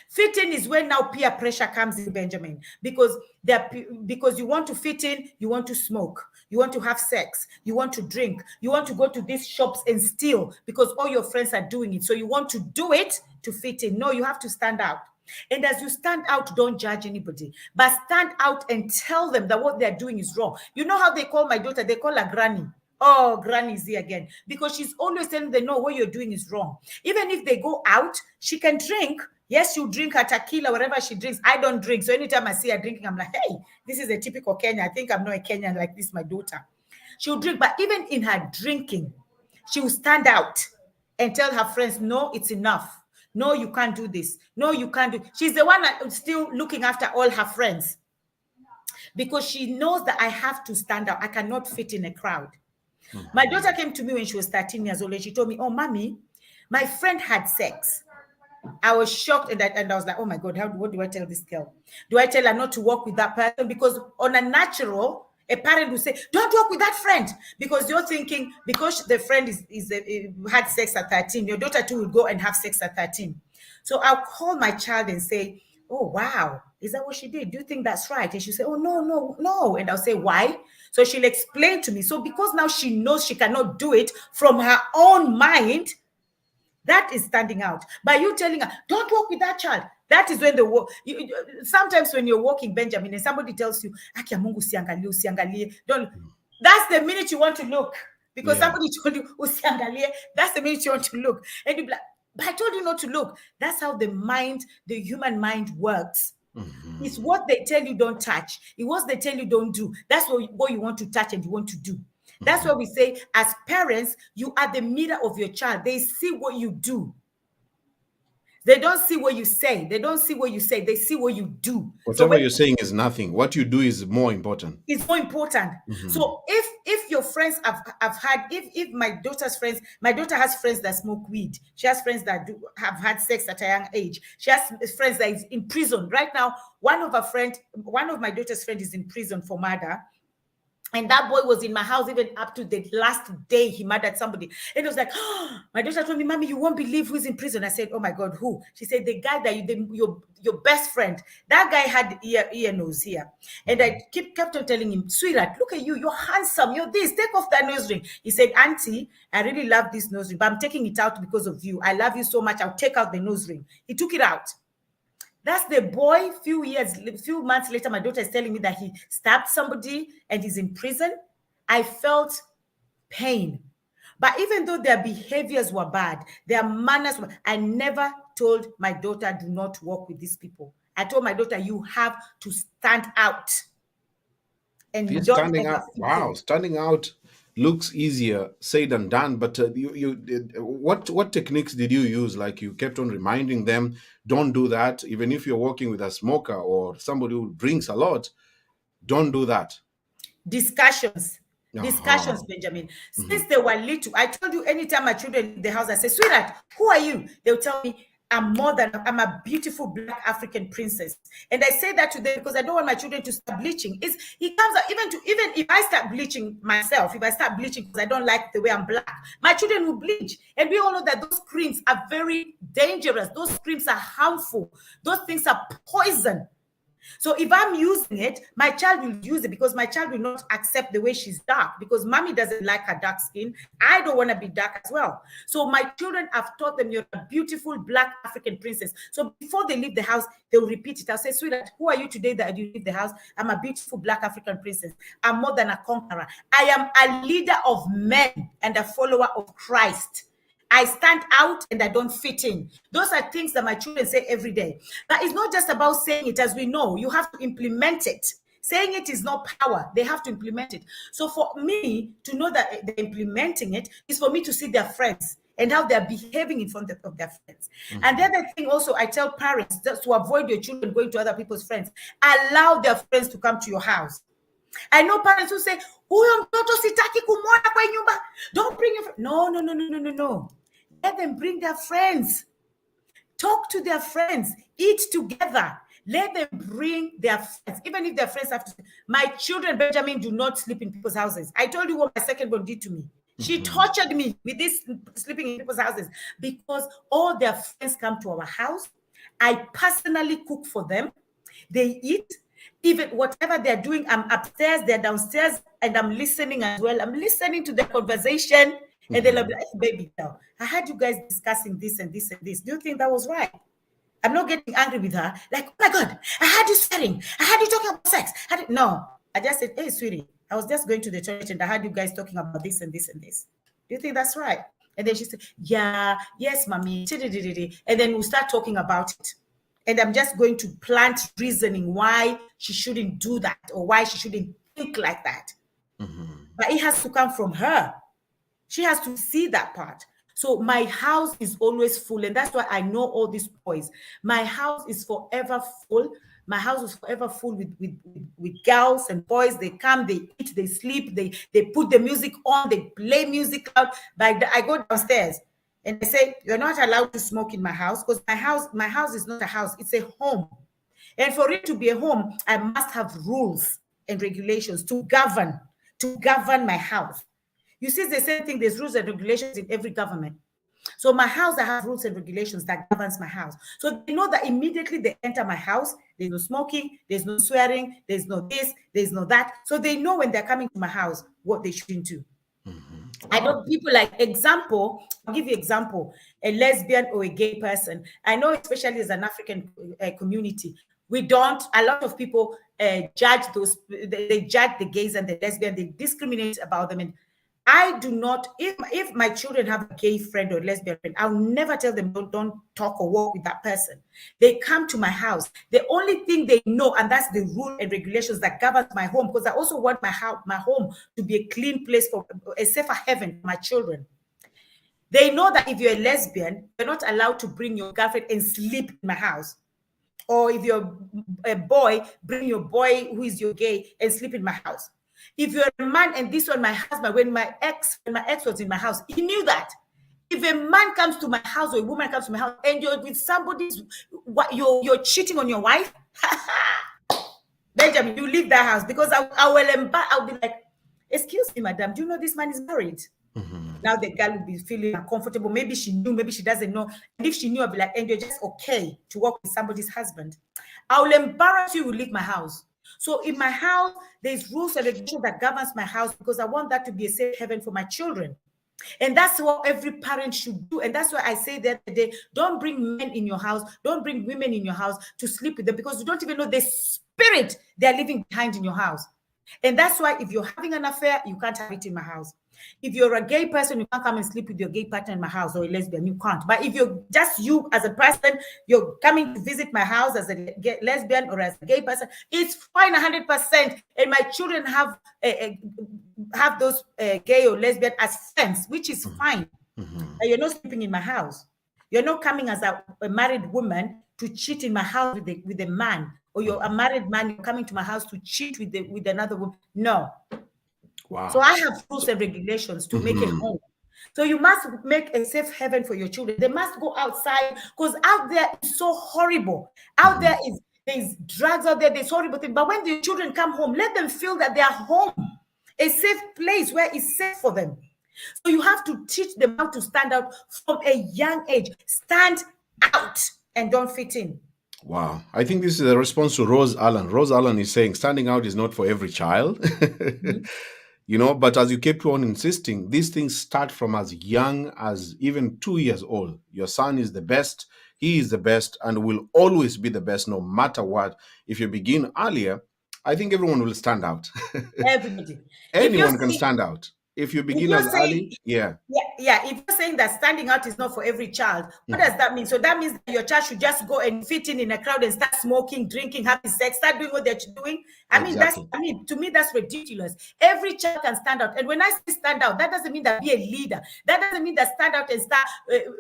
Fit in is when now peer pressure comes in, Benjamin, because you want to fit in, you want to smoke, you want to have sex, you want to drink, you want to go to these shops and steal because all your friends are doing it. So you want to do it to fit in. No, you have to stand out. And as you stand out, don't judge anybody, but stand out and tell them that what they're doing is wrong. You know how they call my daughter? They call her granny. Oh, granny's here again, because she's always telling them, no, what you're doing is wrong. Even if they go out, she can drink. Yes, you drink her tequila, whatever she drinks. I don't drink. So anytime I see her drinking, I'm like, hey, this is a typical Kenyan. I think I'm not a Kenyan like this, my daughter. She'll drink, but even in her drinking, she will stand out and tell her friends, no, it's enough. No, you can't do this. No, you can't do. She's the one that's still looking after all her friends because she knows that I have to stand out. I cannot fit in a crowd. Mm-hmm. My daughter came to me when she was 13 years old and she told me, oh, mommy, my friend had sex. I was shocked and I was like, oh my God, what do I tell this girl? Do I tell her not to walk with that person? Because on a natural, a parent will say, don't walk with that friend, because you're thinking, because the friend had sex at 13, your daughter too will go and have sex at 13. So I'll call my child and say, oh, wow, is that what she did? Do you think that's right? And she'll say, oh, no. And I'll say, why? So she'll explain to me. So because now she knows she cannot do it from her own mind, that is standing out. By you telling her, don't walk with that child, that is when the walk. Sometimes when you're walking, Benjamin, and somebody tells you, Akia Mungu usiangalie, don't. That's the minute you want to look. Because somebody told you, usiangalie, that's the minute you want to look. And you'll be like, but I told you not to look. That's how the human mind works. Mm-hmm. It's what they tell you don't touch. It's what they tell you don't do. That's what you want to touch and you want to do. That's why we say, as parents, you are the mirror of your child. They see what you do. They don't see what you say. They don't see what you say. They see what you do. Whatever you're saying is nothing. What you do is more important. It's more important. Mm-hmm. So if your friends have had, if my daughter's friends, my daughter has friends that smoke weed. She has friends that have had sex at a young age. She has friends that is in prison. Right now, one of my daughter's friends is in prison for murder. And that boy was in my house even up to the last day he murdered somebody. And it was like, oh, my daughter told me, Mommy, you won't believe who's in prison. I said, oh my God, who? She said, the guy that your best friend. That guy had ear nose here. And I kept on telling him, sweetheart, look at you. You're handsome. You're this. Take off that nose ring. He said, Auntie, I really love this nose ring, but I'm taking it out because of you. I love you so much. I'll take out the nose ring. He took it out. That's the boy. Few months later, my daughter is telling me that he stabbed somebody and he's in prison. I felt pain. But even though their behaviors were bad, their manners were, I never told my daughter, do not work with these people. I told my daughter, you have to stand out. And you don't standing out. Wow, standing out looks easier said than done. But what techniques did you use? Like, you kept on reminding them, don't do that. Even if you're working with a smoker or somebody who drinks a lot, don't do that. Discussions, Benjamin. Since they were little, I told you, anytime my children in the house, I say, sweetheart, who are you? They'll tell me, I'm a beautiful Black African princess. And I say that to them because I don't want my children to start bleaching. It comes out, even if I start bleaching myself, if I start bleaching because I don't like the way I'm Black, my children will bleach. And we all know that those creams are very dangerous. Those creams are harmful. Those things are poison. So if I'm using it, my child will use it because my child will not accept the way she's dark, because mommy doesn't like her dark skin. I don't want to be dark as well. So my children, have taught them, you're a beautiful Black African princess. So before they leave the house, they'll repeat it. I'll say, sweetheart, who are you today that you leave the house? I'm a beautiful Black African princess. I'm more than a conqueror. I am a leader of men and a follower of Christ. I stand out and I don't fit in. Those are things that my children say every day. But it's not just about saying it, as we know. You have to implement it. Saying it is not power. They have to implement it. So for me to know that they're implementing it is for me to see their friends. and how they're behaving in front of their friends. And the other thing also, I tell parents just to avoid your children going to other people's friends, allow their friends to come to your house. I know parents who say, huyo mtoto sitaki kumwona kwa nyumba. Don't bring your friends. No. Let them bring their friends. Talk to their friends. Eat together. Let them bring their friends. Even if their friends have to. My children, Benjamin, do not sleep in people's houses. I told you what my second born did to me. She tortured me with this sleeping in people's houses because all their friends come to our house. I personally cook for them. They eat. Even whatever they're doing, I'm upstairs, they're downstairs, and I'm listening as well. I'm listening to their conversation, and they're like, baby girl, I heard you guys discussing this and this and this. Do you think that was right? I'm not getting angry with her. Like, oh my God, I heard you swearing. I heard you talking about sex. No, I just said, hey, sweetie, I was just going to the church and I heard you guys talking about this and this and this. Do you think that's right? And then she said, yeah, yes, mommy. And then we start talking about it. And I'm just going to plant reasoning why she shouldn't do that or why she shouldn't think like that. But it has to come from her. She has to see that part. So my house is always full. And that's why I know all these boys. My house is forever full. My house is forever full with girls and boys. They come, they eat, they sleep, they put the music on, they play music out. But I go downstairs and they say, you're not allowed to smoke in my house because my house is not a house, it's a home. And for it to be a home, I must have rules and regulations to govern my house. You see, the same thing, there's rules and regulations in every government. So my house, I have rules and regulations that governs my house. So they know that immediately they enter my house, there's no smoking, there's no swearing, there's no this, there's no that. So they know when they're coming to my house what they shouldn't do. I know people like I'll give you example, a lesbian or a gay person. I know, especially as an African community, a lot of people judge they judge the gays and the lesbian, they discriminate about them. And I do not, if my children have a gay friend or lesbian friend, I'll never tell them don't talk or walk with that person. They come to my house. The only thing they know, and that's the rule and regulations that governs my home, because I also want my home to be a clean place for a safer heaven for my children. They know that if you're a lesbian, you're not allowed to bring your girlfriend and sleep in my house. Or if you're a boy, bring your boy who is your gay and sleep in my house. If you're a man, and this one, my husband, when my ex was in my house, he knew that. If a man comes to my house or a woman comes to my house and you're with somebody, you're cheating on your wife, Benjamin, you leave that house, because I'll be like, excuse me, madam, do you know this man is married? Now the girl will be feeling uncomfortable. Maybe she knew, maybe she doesn't know. And if she knew, I'll be like, and you're just okay to work with somebody's husband. I'll embarrass you, leave my house. So in my house, there's rules and regulations that governs my house, because I want that to be a safe haven for my children. And that's what every parent should do. And that's why I say that today, don't bring men in your house, don't bring women in your house to sleep with them, because you don't even know the spirit they're leaving behind in your house. And that's why if you're having an affair, you can't have it in my house. If you're a gay person, you can't come and sleep with your gay partner in my house, or a lesbian, you can't. But if you're just you as a person, you're coming to visit my house as a lesbian or as a gay person, it's fine 100%. And my children have those gay or lesbian as friends, which is fine. But you're not sleeping in my house. You're not coming as a married woman to cheat in my house with a man, or you're a married man, you're coming to my house to cheat with another woman. No. Wow. So I have rules and regulations to make a home. So you must make a safe haven for your children. They must go outside, because out there is so horrible. Out there's drugs out there, there's horrible things. But when the children come home, let them feel that they are home, a safe place where it's safe for them. So you have to teach them how to stand out from a young age. Stand out and don't fit in. Wow. I think this is a response to Rose Allen. Rose Allen is saying standing out is not for every child. But as you kept on insisting, these things start from as young as even 2 years old. Your son is the best. He is the best and will always be the best, no matter what. If you begin earlier, I think everyone will stand out. Everybody. Anyone can stand out. If you If begin you're as saying, early, yeah, if you're saying that standing out is not for every child, what does that mean? So that means that your child should just go and fit in a crowd and start smoking, drinking, having sex, start doing what they're doing. exactly. To me, that's ridiculous. Every child can stand out. And when I say stand out, that doesn't mean that be a leader. That doesn't mean that stand out and start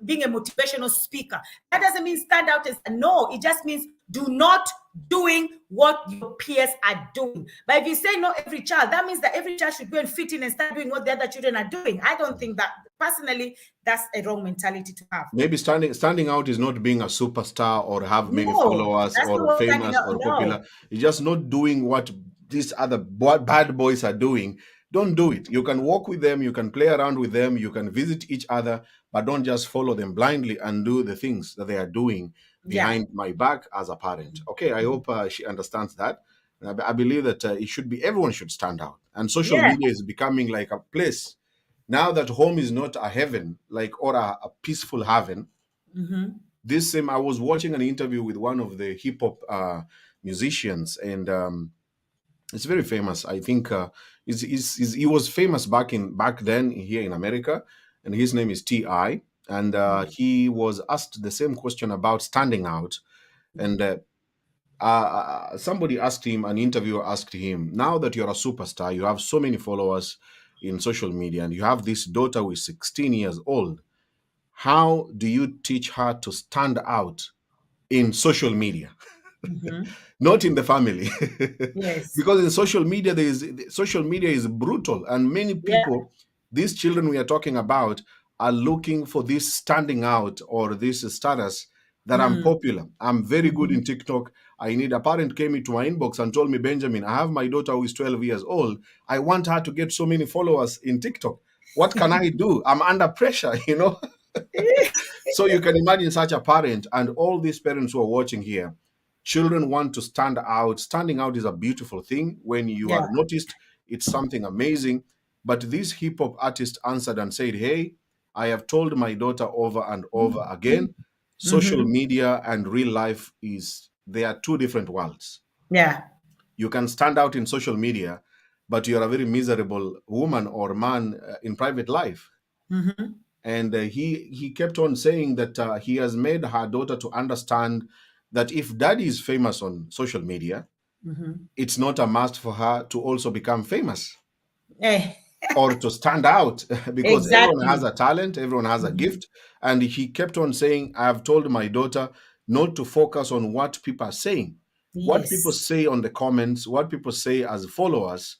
being a motivational speaker. That doesn't mean stand out and no, it just means do not doing what your peers are doing. But if you say not every child, that means that every child should go and fit in and start doing what the other children are doing. I don't think that, personally, that's a wrong mentality to have. Maybe standing out is not being a superstar or have many No, followers that's not or what standing famous out. or No. popular. It's just not doing what these other bad boys are doing. Don't do it. You can walk with them, you can play around with them, you can visit each other, but don't just follow them blindly and do the things that they are doing Yeah. behind my back as a parent. Okay, I hope she understands that. I believe that it should be everyone should stand out, and social Yeah. media is becoming like a place now that home is not a heaven, like or a peaceful haven. This same, I was watching an interview with one of the hip hop musicians, and it's very famous. I think he was famous back then here in America, and his name is Ti. And he was asked the same question about standing out, and somebody asked him, an interviewer asked him, now that you're a superstar, you have so many followers in social media, and you have this daughter who is 16 years old, how do you teach her to stand out in social media? Not in the family. Yes. Because in social media is brutal, and many Yeah. people, these children we are talking about, are looking for this standing out or this status that I'm popular, I'm very good in TikTok. I need A parent came into my inbox and told me, Benjamin, I have my daughter who is 12 years old, I want her to get so many followers in TikTok. What can I do? I'm under pressure, So you can imagine such a parent, and all these parents who are watching here. Children want to stand out. Standing out is a beautiful thing. When you Yeah. are noticed, it's something amazing. But this hip hop artist answered and said, hey, I have told my daughter over and over again, social media and real life they are two different worlds. Yeah. You can stand out in social media, but you're a very miserable woman or man in private life. And he kept on saying that he has made her daughter to understand that if daddy is famous on social media, it's not a must for her to also become famous Eh, or to stand out because everyone has exactly. a talent, everyone has a gift. And he kept on saying, I have told my daughter not to focus on what people are saying, what people Yes. say on the comments, what people say as followers.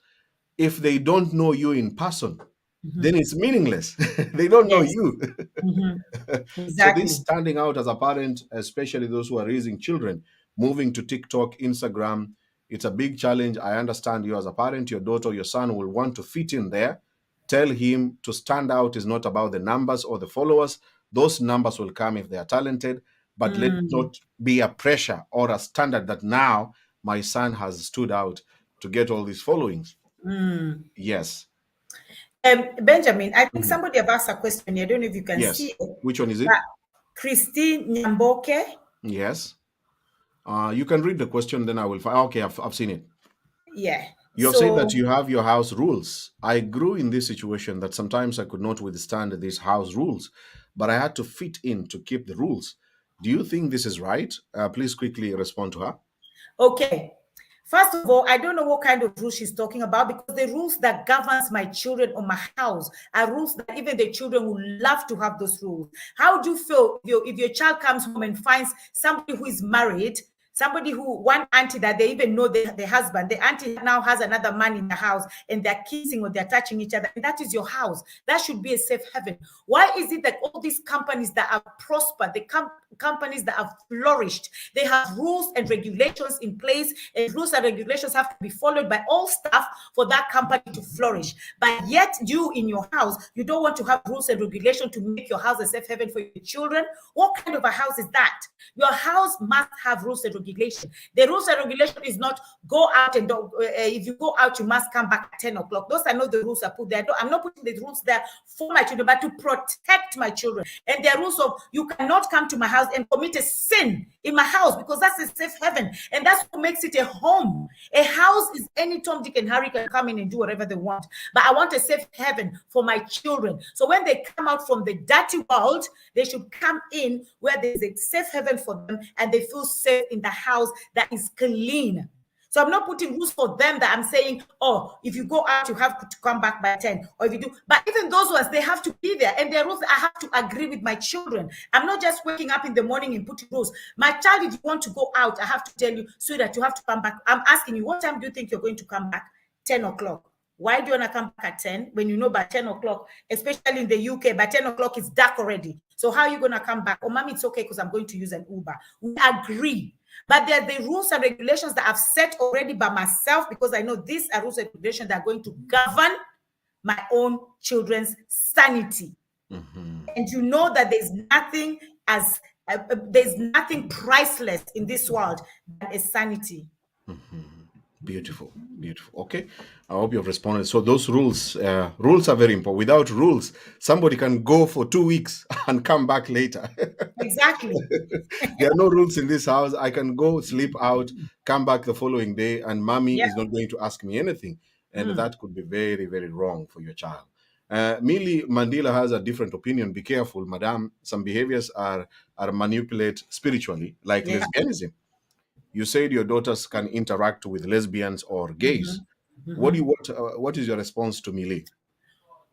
If they don't know you in person, then it's meaningless. They don't know Yes. you. So this Exactly. standing out as a parent, especially those who are raising children, moving to TikTok, Instagram, it's a big challenge. I understand you as a parent, your daughter, your son will want to fit in there. Tell him to stand out is not about the numbers or the followers. Those numbers will come if they are talented, but let not be a pressure or a standard that now my son has stood out to get all these followings. Yes. Benjamin, I think Mhm. somebody have asked a question here. I don't know if you can see Yes. it. Which one is it? But Christine Nyamboke. Yes. You can read the question, then I will find. Okay, I've seen it. Yeah. You have said that So, you have your house rules. I grew in this situation that sometimes I could not withstand these house rules, but I had to fit in to keep the rules. Do you think this is right? Please quickly respond to her. okay. First of all, I don't know what kind of rules she's talking about because the rules that governs my children or my house are rules that even the children would love to have those rules. How do you feel if your child comes home and finds somebody who is married, somebody who, one auntie that they even know the husband, the auntie now has another man in the house and they're kissing or they're touching each other, and that is your house. That should be a safe haven. Why is it that all these companies that have prospered, the companies that have flourished, they have rules and regulations in place, and rules and regulations have to be followed by all staff for that company to flourish. But yet you in your house, you don't want to have rules and regulations to make your house a safe haven for your children. What kind of a house is that? Your house must have rules and regulations. regulation. The rules and regulation is not go out and don't, if you go out, you must come back at 10 o'clock. Those are not the rules I put there. I'm not putting the rules there for my children, but to protect my children. And there are rules of you cannot come to my house and commit a sin in my house, because that's a safe haven. And that's what makes it a home. A house is any Tom, Dick, and Harry can come in and do whatever they want. But I want a safe haven for my children. So when they come out from the dirty world, they should come in where there's a safe haven for them and they feel safe in the house that is clean. So I'm not putting rules for them that I'm saying, oh, if you go out, you have to come back by 10. Or if you do, but even those ones, they have to be there. And there are rules I have to agree with my children. I'm not just waking up in the morning and putting rules. My child, if you want to go out, I have to tell you, sweetheart, you have to come back. I'm asking you, what time do you think you're going to come back? 10 o'clock. Why do you want to come back at 10 when you know by 10 o'clock, especially in the UK, by 10 o'clock it's dark already? So how are you going to come back? Oh, mommy, it's okay because I'm going to use an Uber. We agree. But there are the rules and regulations that I've set already by myself, because I know these are rules and regulations that are going to govern my own children's sanity. And you know that there's nothing priceless in this world than a sanity. Beautiful, beautiful. Okay, I hope you've responded. So those rules are very important. Without rules, somebody can go for 2 weeks and come back later. Exactly. There are no rules in this house. I can go sleep out, come back the following day, and mommy is not going to ask me anything. And that could be very, very wrong for your child. Millie Mandela has a different opinion. Be careful, madam. Some behaviors are manipulated spiritually, like lesbianism. You said your daughters can interact with lesbians or gays. What is your response to Millie?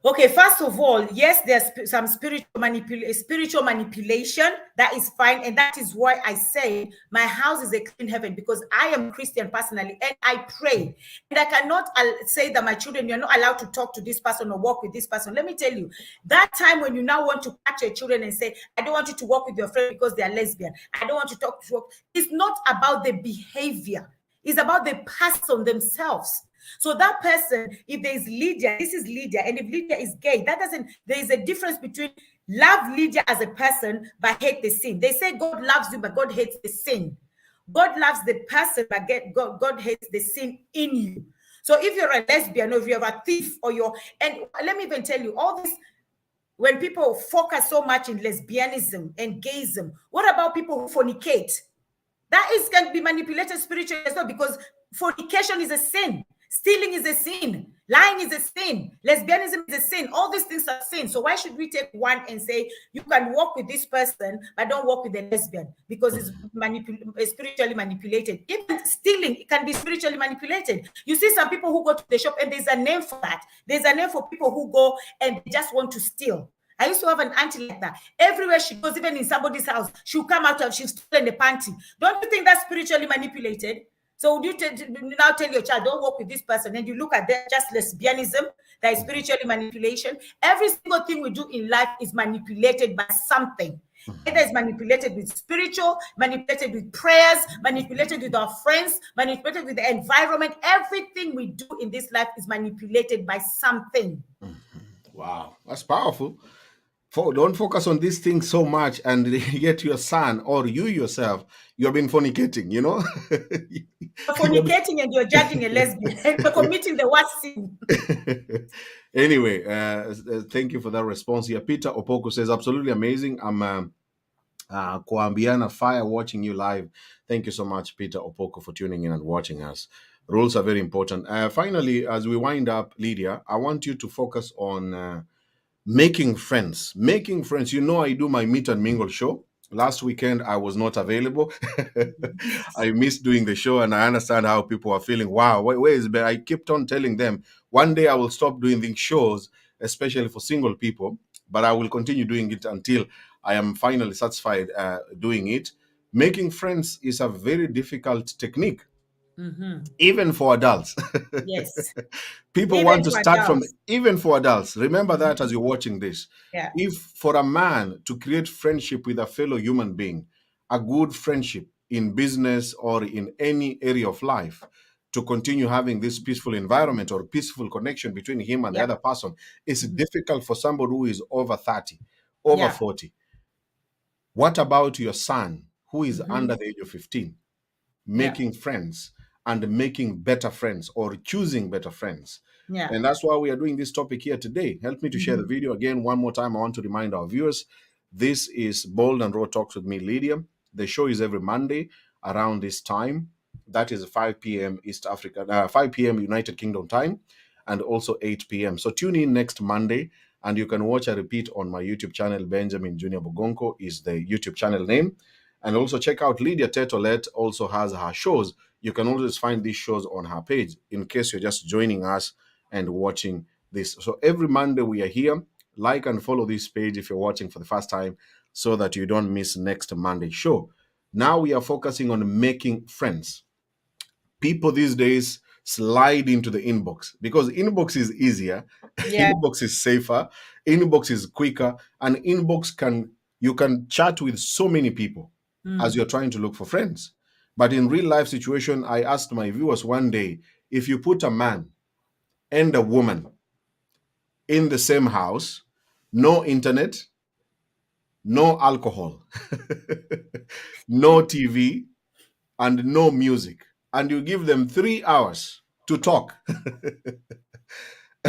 Okay, first of all, yes, there's some spiritual manipulation. That is fine. And that is why I say my house is a clean heaven, because I am Christian personally and I pray. And I cannot say that my children, you're not allowed to talk to this person or walk with this person. Let me tell you, that time when you now want to catch your children and say, I don't want you to walk with your friend because they are lesbian, I don't want you to talk to, it's not about the behavior. It's about the person themselves. So that person, if there is Lydia, this is Lydia, and if Lydia is gay, there is a difference between love Lydia as a person but hate the sin. They say God loves you, but God hates the sin. God loves the person, but God hates the sin in you. So if you're a lesbian, or if you're a thief, and let me even tell you, all this, when people focus so much in lesbianism and gayism, what about people who fornicate? That can be manipulated spiritually as well, because fornication is a sin. Stealing is a sin. Lying is a sin. Lesbianism is a sin. All these things are sin. So why should we take one and say, you can walk with this person, but don't walk with a lesbian, because it's spiritually manipulated. Even stealing can be spiritually manipulated. You see some people who go to the shop, and there's a name for that. There's a name for people who go and just want to steal. I used to have an auntie like that. Everywhere she goes, even in somebody's house, she'll come out and she's stolen the panty. Don't you think that's spiritually manipulated? So would you now tell your child, don't work with this person, and you look at that just lesbianism, that is spiritually manipulation? Every single thing we do in life is manipulated by something. Either it's manipulated with spiritual, manipulated with prayers, manipulated with our friends, manipulated with the environment. Everything we do in this life is manipulated by something. Wow, that's powerful. Don't focus on these things so much, and yet your son or you yourself, you've been fornicating, you know? You're fornicating and you're judging a lesbian and you're committing the worst sin. Anyway, thank you for that response here. Peter Opoko says, absolutely amazing. I'm Koambiana Fire watching you live. Thank you so much, Peter Opoko, for tuning in and watching us. Rules are very important. Finally, as we wind up, Lydia, I want you to focus on making friends. Making friends. You know, I do my meet and mingle show. Last weekend, I was not available. I missed doing the show, and I understand how people are feeling. Wow, where is Ben? I kept on telling them, one day I will stop doing these shows, especially for single people, but I will continue doing it until I am finally satisfied doing it. Making friends is a very difficult technique. Even for adults. Yes. People Even want to for start adults. from, even for adults. Remember that as you're watching this. Yeah. If for a man to create friendship with a fellow human being, a good friendship in business or in any area of life, to continue having this peaceful environment or peaceful connection between him and the other person, it's difficult for somebody who is over 30, over 40. What about your son who is under the age of 15? Yeah. making friends and making better friends or choosing better friends. Yeah. And that's why we are doing this topic here today. Help me to share the Mhm. video again. One more time, I want to remind our viewers this is Bold and Raw Talks with me, Lydia. The show is every Monday around this time. That is 5 p.m. East Africa, 5 p.m. United Kingdom time, and also 8 p.m. So tune in next Monday, and you can watch a repeat on my YouTube channel. Benjamin Junior Bogonko is the YouTube channel name. And also check out Lydia Tett Olet, also has her shows. You can always find these shows on her page in case you're just joining us and watching this. So every Monday we are here. Like and follow this page if you're watching for the first time so that you don't miss next Monday's show. Now we are focusing on making friends. People these days slide into the inbox because inbox is easier, Yeah. inbox is safer, inbox is quicker, and inbox can you can chat with so many people as you're trying to look for friends. But in real life situation, I asked my viewers one day, if you put a man and a woman in the same house, no internet, no alcohol, no TV, and no music, and you give them 3 hours to talk.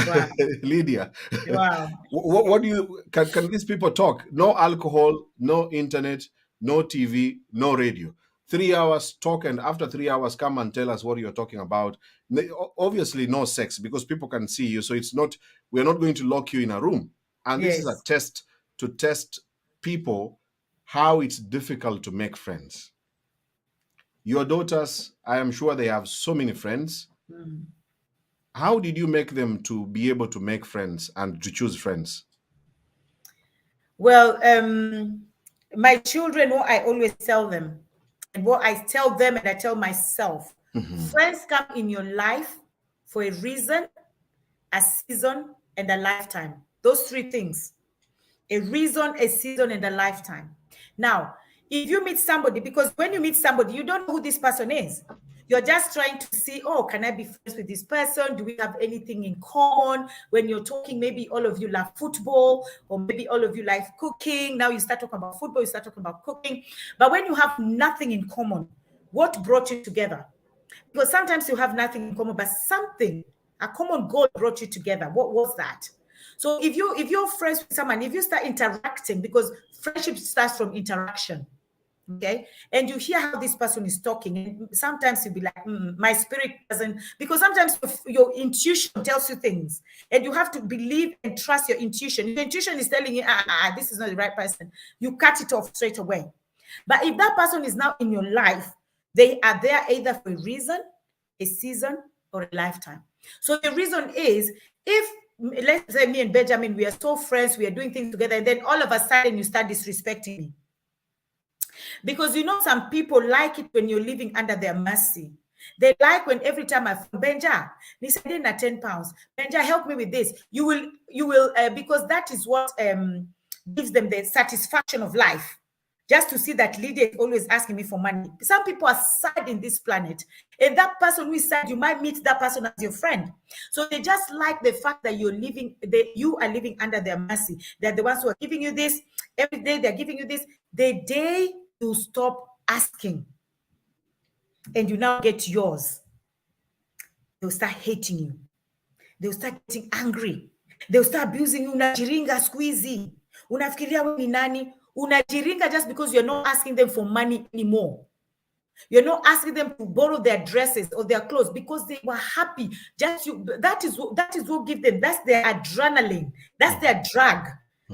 Wow. Lydia, Wow. what do you can these people talk? No alcohol, no internet, no TV, no radio. 3 hours talk, and after 3 hours, come and tell us what you're talking about. Obviously, no sex because people can see you. So it's not, we're not going to lock you in a room. And this is a Yes. test to test people how it's difficult to make friends. Your daughters, I am sure they have so many friends. How did you make them to be able to make friends and to choose friends? Well, my children, what I always tell them, and what I tell them and I tell myself, Mhm. friends come in your life for a reason, a season, and a lifetime. Those three things: a reason, a season, and a lifetime. Now, if you meet somebody, because when you meet somebody, you don't know who this person is. You're just trying to see, oh, can I be friends with this person? Do we have anything in common? When you're talking, maybe all of you love football, or maybe all of you like cooking. Now you start talking about football, you start talking about cooking. But when you have nothing in common, what brought you together? Because sometimes you have nothing in common, but something, a common goal brought you together. What was that? So if you're friends with someone, if you start interacting, because friendship starts from interaction, okay, and you hear how this person is talking, and sometimes you'll be like, my spirit doesn't, because sometimes your intuition tells you things, and you have to believe and trust your intuition. Your intuition is telling you, this is not the right person. You cut it off straight away. But if that person is now in your life, they are there either for a reason, a season, or a lifetime. So the reason is, if let's say me and Benjamin, we are so friends, we are doing things together, and then all of a sudden you start disrespecting me. Because you know, some people like it when you're living under their mercy. They like when every time I phone Benja, they say, 10 pounds. Benja, help me with this. You will, because that is what gives them the satisfaction of life. Just to see that Lydia is always asking me for money. Some people are sad in this planet, and that person who is sad, you might meet that person as your friend. So they just like the fact that you are living under their mercy. They're the ones who are giving you this every day. They're giving you this. The day you stop asking, and you now get yours, they'll start hating you. They'll start getting angry. They'll start abusing you. Unajiringa squeezy. Unafikiria wewe ni nani? Unajiringa just because you're not asking them for money anymore. You're not asking them to borrow their dresses or their clothes because they were happy. That is what give them. That's their adrenaline. That's their drug.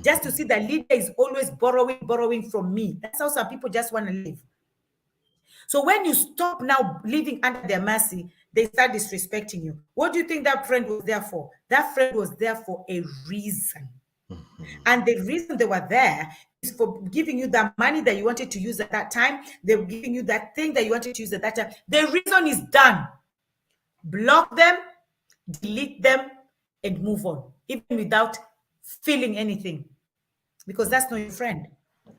Just to see that Lydia is always borrowing from me. That's how some people just want to live. So when you stop now living under their mercy, they start disrespecting you. What do you think that friend was there for? That friend was there for a reason. And the reason they were there is for giving you that money that you wanted to use at that time. They were giving you that thing that you wanted to use at that time. The reason is done. Block them, delete them, and move on, even without feeling anything, because that's not your friend.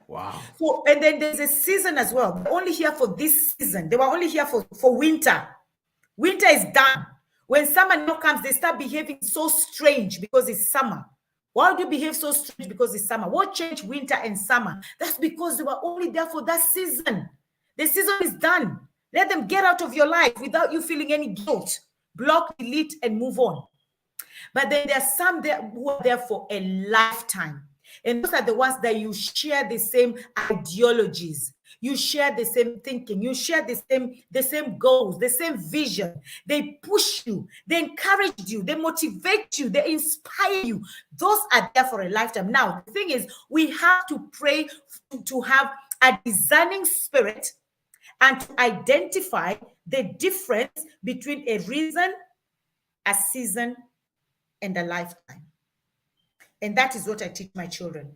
Wow. So, and then there's a season as well. They're only here for this season. They were only here for winter. Winter is done. When summer now comes, they start behaving so strange because it's summer. Why do you behave so strange because it's summer? What changed winter and summer? That's because they were only there for that season. The season is done. Let them get out of your life without you feeling any guilt. Block, delete, and move on. But then there are some there who are there for a lifetime. And those are the ones that you share the same ideologies. You share the same thinking. You share the same goals, the same vision. They push you. They encourage you. They motivate you. They inspire you. Those are there for a lifetime. Now, the thing is, we have to pray to have a discerning spirit and to identify the difference between a reason, a season, and a lifetime. And that is what I teach my children.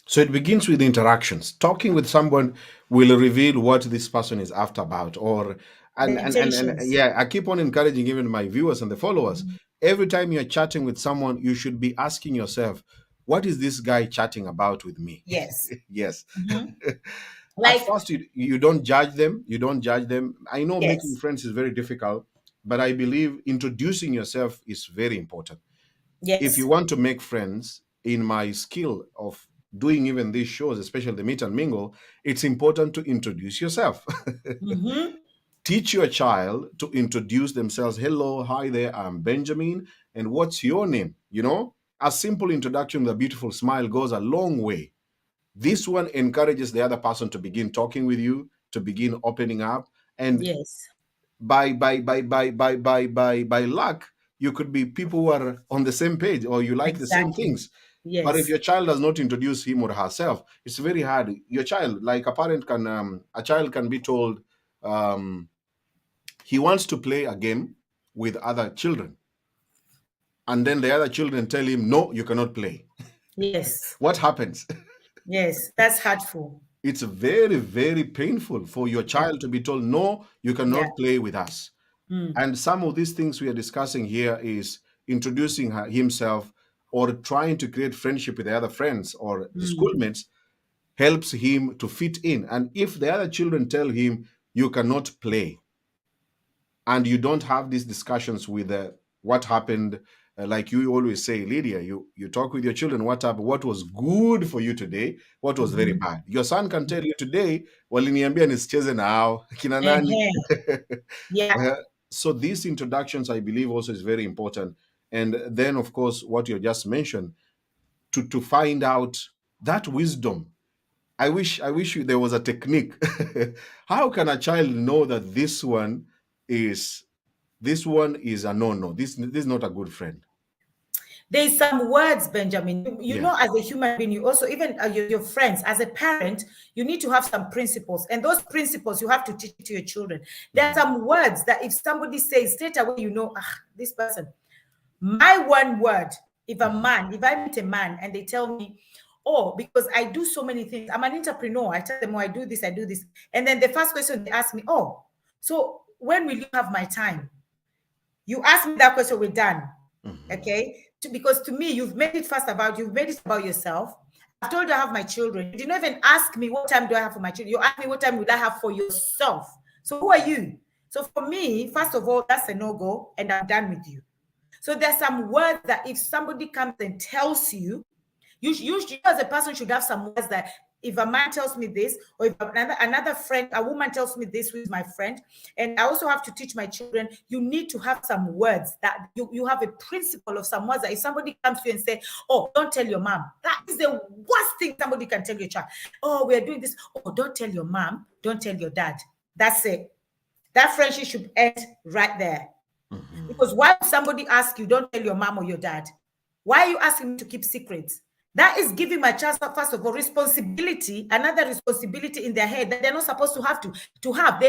So it begins with interactions. Talking with someone will reveal what this person is after about, or The and intentions. yeah, I keep on encouraging even my viewers and the followers. Every time you're chatting with someone, you should be asking yourself, what is this guy chatting about with me? Yes. Yes. At Like, first, you don't judge them. You don't judge them. I know making yes. friends is very difficult, but I believe introducing yourself is very important. If you Yes. want to make friends, in my skill of doing even these shows, especially the meet and mingle, it's important to introduce yourself. Mm-hmm. Teach your child to introduce themselves. Hello, hi there, I'm Benjamin, and what's your name? You know, a simple introduction with a beautiful smile goes a long way. This one encourages the other person to begin talking with you, to begin opening up, and Yes. by luck, you could be people who are on the same page or you like the same Exactly. things. But if Yes. your child does not introduce him or herself, it's very hard. Your child, like a child can be told um, he wants to play a game with other children, and then the other children tell him, "No, you cannot play." Yes. What happens? Yes. That's hurtful. It's very, very painful for your Yeah. child to be told, "No, you Yeah. cannot play with us." Mm. And some of these things we are discussing here is introducing himself or trying to create friendship with the other friends or the Mm. schoolmates helps him to fit in. And if the other children tell him you cannot play, and you don't have these discussions with what happened, like you always say, Lydia, you talk with your children, what happened, what was good for you today, what was very Mm-hmm. bad. Your son can tell you today, waliniambia nisicheze nao kina nani. Uh-huh. Yeah. Uh, so these introductions, I believe, also is very important. And then, of course, what you just mentioned, to find out that wisdom. I wish there was a technique. How can a child know that this one is a no? This is not a good friend. There's some words, Benjamin. You Yeah. know, as a human being, you also, even your friends, as a parent, you need to have some principles. And those principles you have to teach to your children. There are Mhm. some words that if somebody says straight away, you know, this person. My one word, if I meet a man and they tell me, oh, because I do so many things, I'm an entrepreneur. I tell them, oh, I do this, I do this. And then the first question they ask me, oh, so when will you have my time? You ask me that question, we're done. Mhm. Okay. Because to me, you've made it about yourself. I've told you I have my children. You did not even ask me what time do I have for my children. You asked me what time would I have for yourself. So who are you? So for me, first of all, that's a no-go, and I'm done with you. So there's some words that if somebody comes and tells you, you as a person should have some words that if a man tells me this, or if another friend, a woman tells me this, who is my friend, and I also have to teach my children, you need to have some words that you have a principle of some words that if somebody comes to you and say, oh, don't tell your mom, that is the worst thing somebody can tell your child. Oh, we're doing this. Oh, don't tell your mom, don't tell your dad. That's it. That friendship should end right there. Mhm. Because why would somebody ask you, don't tell your mom or your dad? Why are you asking me to keep secrets? That is giving my child, first of all, responsibility, another responsibility in their head that they're not supposed to have.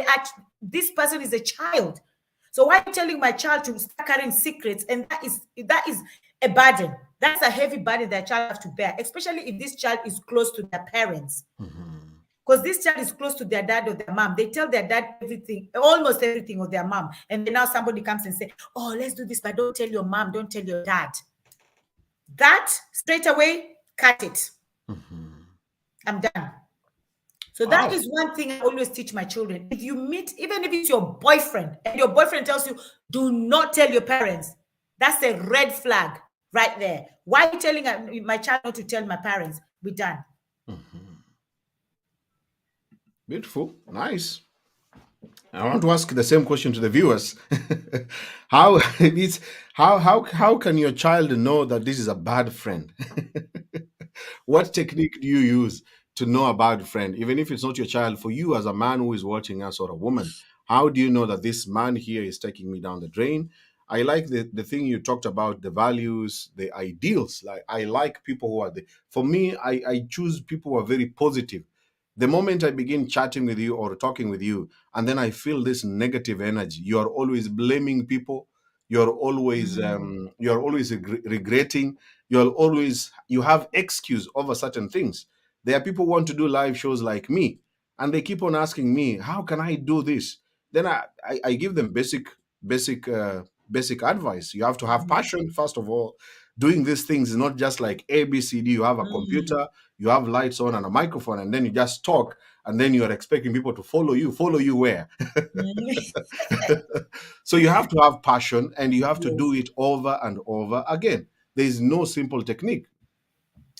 This person is a child. So why are you telling my child to start carrying secrets? And that is a burden. That's a heavy burden that child have to bear, especially if this child is close to their parents. Mhm. Because this child is close to their dad or their mom. They tell their dad everything, almost everything of their mom. And then now somebody comes and say, oh, let's do this, but don't tell your mom, don't tell your dad. That straight away, cut it. Mhm. I'm done. So that Wow. is one thing I always teach my children. If you meet, even if it's your boyfriend, and your boyfriend tells you, do not tell your parents, that's a red flag right there. Why are you telling my child not to tell my parents? We're done. Mhm. Beautiful. Nice. I want to ask the same question to the viewers. how it's how can your child know that this is a bad friend? What technique do you use to know about a friend, even if it's not your child? For you as a man who is watching us or a woman, how do you know that this man here is taking me down the drain? I like the thing you talked about, the values, the ideals. Like I like people who are the for me, I choose people who are very positive. The moment I begin chatting with you or talking with you, and then I feel this negative energy, you are always blaming people, you're always regretting, you have excuse over certain things. There are people who want to do live shows like me, and they keep on asking me, how can I do this? Then I give them basic basic advice. You have to have Mhm. passion, first of all. Doing these things is not just like ABCD. You have a Mm. computer, you have lights on and a microphone, and then you just talk, and then you are expecting people to follow you. Follow you where? Mm. So you have to have passion, and you have to do Yes. it over and over again. There is no simple technique.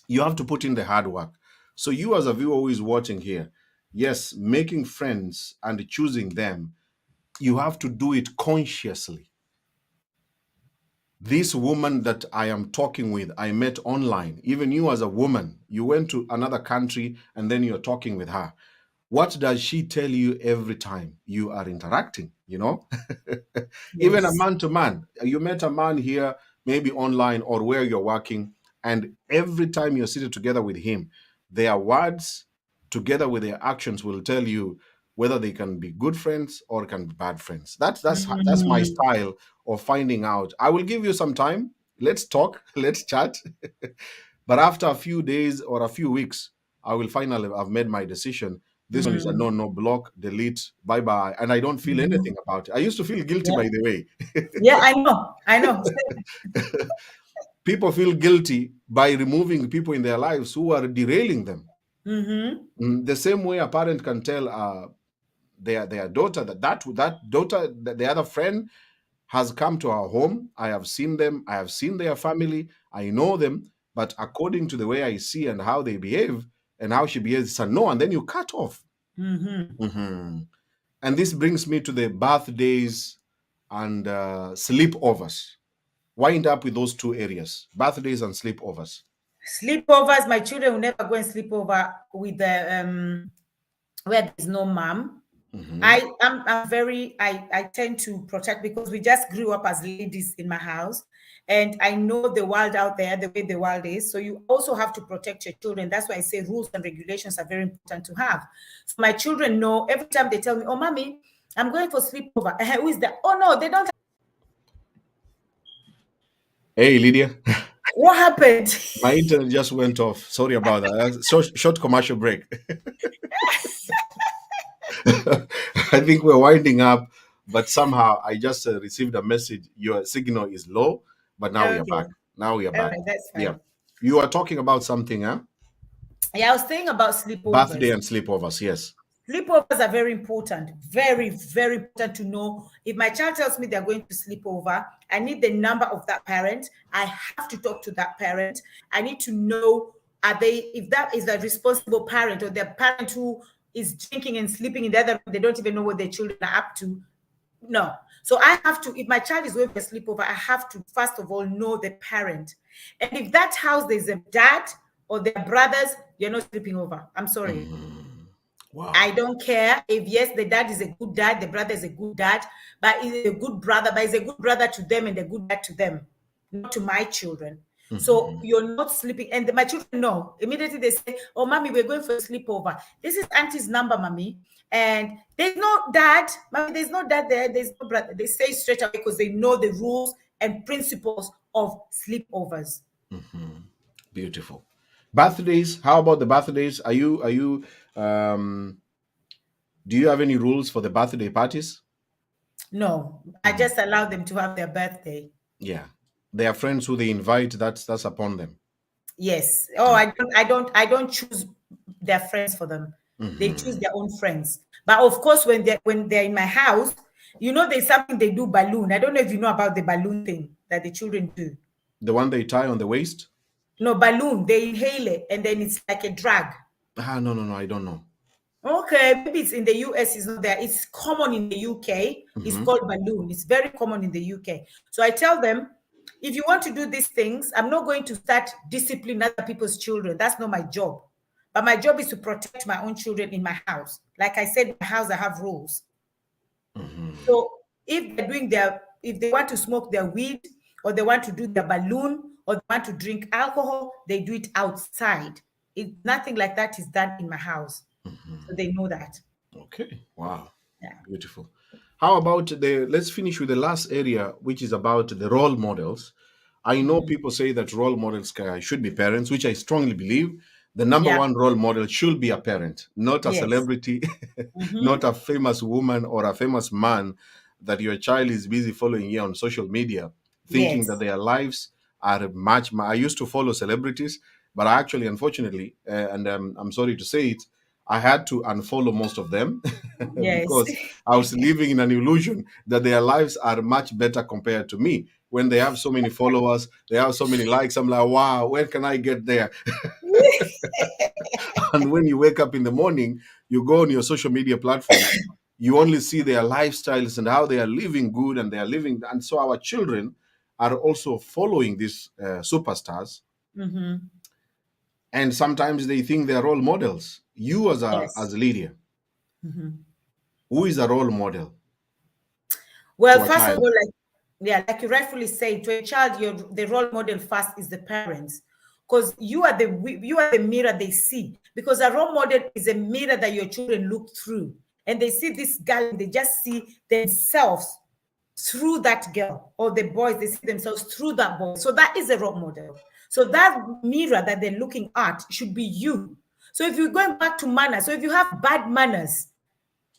You have to put in the hard work. So you as a viewer who is watching here, yes, making friends and choosing them, you have to do it consciously. This woman that I am talking with, I met online. Even you as a woman, you went to another country and then you're talking with her. What does she tell you every time you are interacting? Even a Yes. man to man. You met a man here, maybe online or where you're working, and every time you're seated together with him, their words together with their actions will tell you whether they can be good friends or can be bad friends. That's my Mm. style of finding out. I will give you some time. Let's talk, let's chat. But after a few days or a few weeks, I will finally have made my decision. This one is a Mm. no, no, block, delete, bye bye. And I don't feel anything Mhm. about it. I used to feel guilty, Yeah. by the way. Yeah, I know. I know. People feel guilty by removing people in their lives who are derailing them. Mm-hmm. The same way a parent can tell their daughter that daughter, that the other friend has come to our home. I have seen them. I have seen their family. I know them. But according to the way I see and how they behave and how she behaves, it's a no. And then you cut off. Mm-hmm. Mhm. And this brings me to the birthdays and sleepovers. Wind up with those two areas: birthdays and sleepovers. Sleepovers, my children will never go and sleep over with the where there's no mom. Hmm. I'm very I tend to protect because we just grew up as ladies in my house, and I know the world out there, the way the world is. So you also have to protect your children. That's why I say rules and regulations are very important to have. So my children know every time they tell me, "Oh, mommy, I'm going for sleepover." Who is that? Oh no, they don't. Hey, Lydia. What happened? My internet just went off. Sorry about that. Short commercial break. I think we're winding up, but somehow I just received a message. Your signal is low, but now we are Okay, back. Now we are all back. right, that's Yeah. fine. You are talking about something, huh? Yeah, I was saying about Birthday sleepovers. and sleepovers. Yes. Sleepovers are very important, very, very important to know. If my child tells me they're going to sleep over, I need the number of that parent. I have to talk to that parent. I need to know, are they, if that is a responsible parent or the parent who is drinking and sleeping in the other room, they don't even know what their children are up to. No. So I have to, if my child is going for a sleepover, I have to first of all know the parent. And if that house there's a dad or their brothers, you're not sleeping over. I'm sorry. Mm. I Wow. don't care if yes, the dad is a good dad, the brother is a good dad, but he's a good brother, but he's a good brother to them and a good dad to them, not to my children. So Mhm. you're not sleeping, and my children know immediately. They say, "Oh, mommy, we're going for a sleepover. This is auntie's number, mommy." And there's no dad, mommy. There's no dad there. There's no brother. They say straight away because they know the rules and principles of sleepovers. Mhm. Beautiful. Birthdays. How about the birthdays? Um, do you have any rules for the birthday parties? No, I Mhm. just allow them to have their birthday. Yeah. Their friends who they invite, that's upon them. Yes. Oh, Yeah. I don't choose their friends for them. They choose Mhm. their own friends. But of course, when they're in my house, there's something they do balloon. I don't know if you know about the balloon thing that the children do. The one they tie on the waist? No, balloon, they inhale it and then it's like a drag. Ah, no, no, no, I don't know. Okay, maybe it's in the US, it's not there. It's common in the UK. It's Hmm. called balloon. It's very common in the UK. So I tell them, if you want to do these things, I'm not going to start disciplining other people's children. That's not my job. But my job is to protect my own children in my house. Like I said, my house, I have rules. Hmm. So if they want to smoke their weed, or they want to do their balloon, or they want to drink alcohol, they do it outside. Nothing like that is done in my house. So they know that. Okay. Wow. Yeah. Beautiful. How about let's finish with the last area, which is about the role models. I know Mhm. people say that role models should be parents, which I strongly believe. The number Yeah. one role model should be a parent, not a Yes. celebrity, not Mm-hmm. a famous woman or a famous man that your child is busy following you on social media, thinking that Yes. their lives are much. I used to follow celebrities, but I actually, unfortunately, and I'm sorry to say it, I had to unfollow most of them Yes. because I was living in an illusion that their lives are much better compared to me. When they have so many followers, they have so many likes, I'm like, wow, when can I get there? And when you wake up in the morning, you go on your social media platforms, you only see their lifestyles and how they are living good and they are living. And so our children are also following these superstars, Mm-hmm. and sometimes they think they're role models. You Yes. as a leader, Mm-hmm. who is a role model Well, to a first of child? all, like you rightfully say, to a child, the role model first is the parents, because you are the mirror they see. Because a role model is a mirror that your children look through, and they see this girl, and they just see themselves through that girl, or the boys, they see themselves through that boy. So that is a role model. So that mirror that they're looking at should be you. So if you're going back to manners, so if you have bad manners,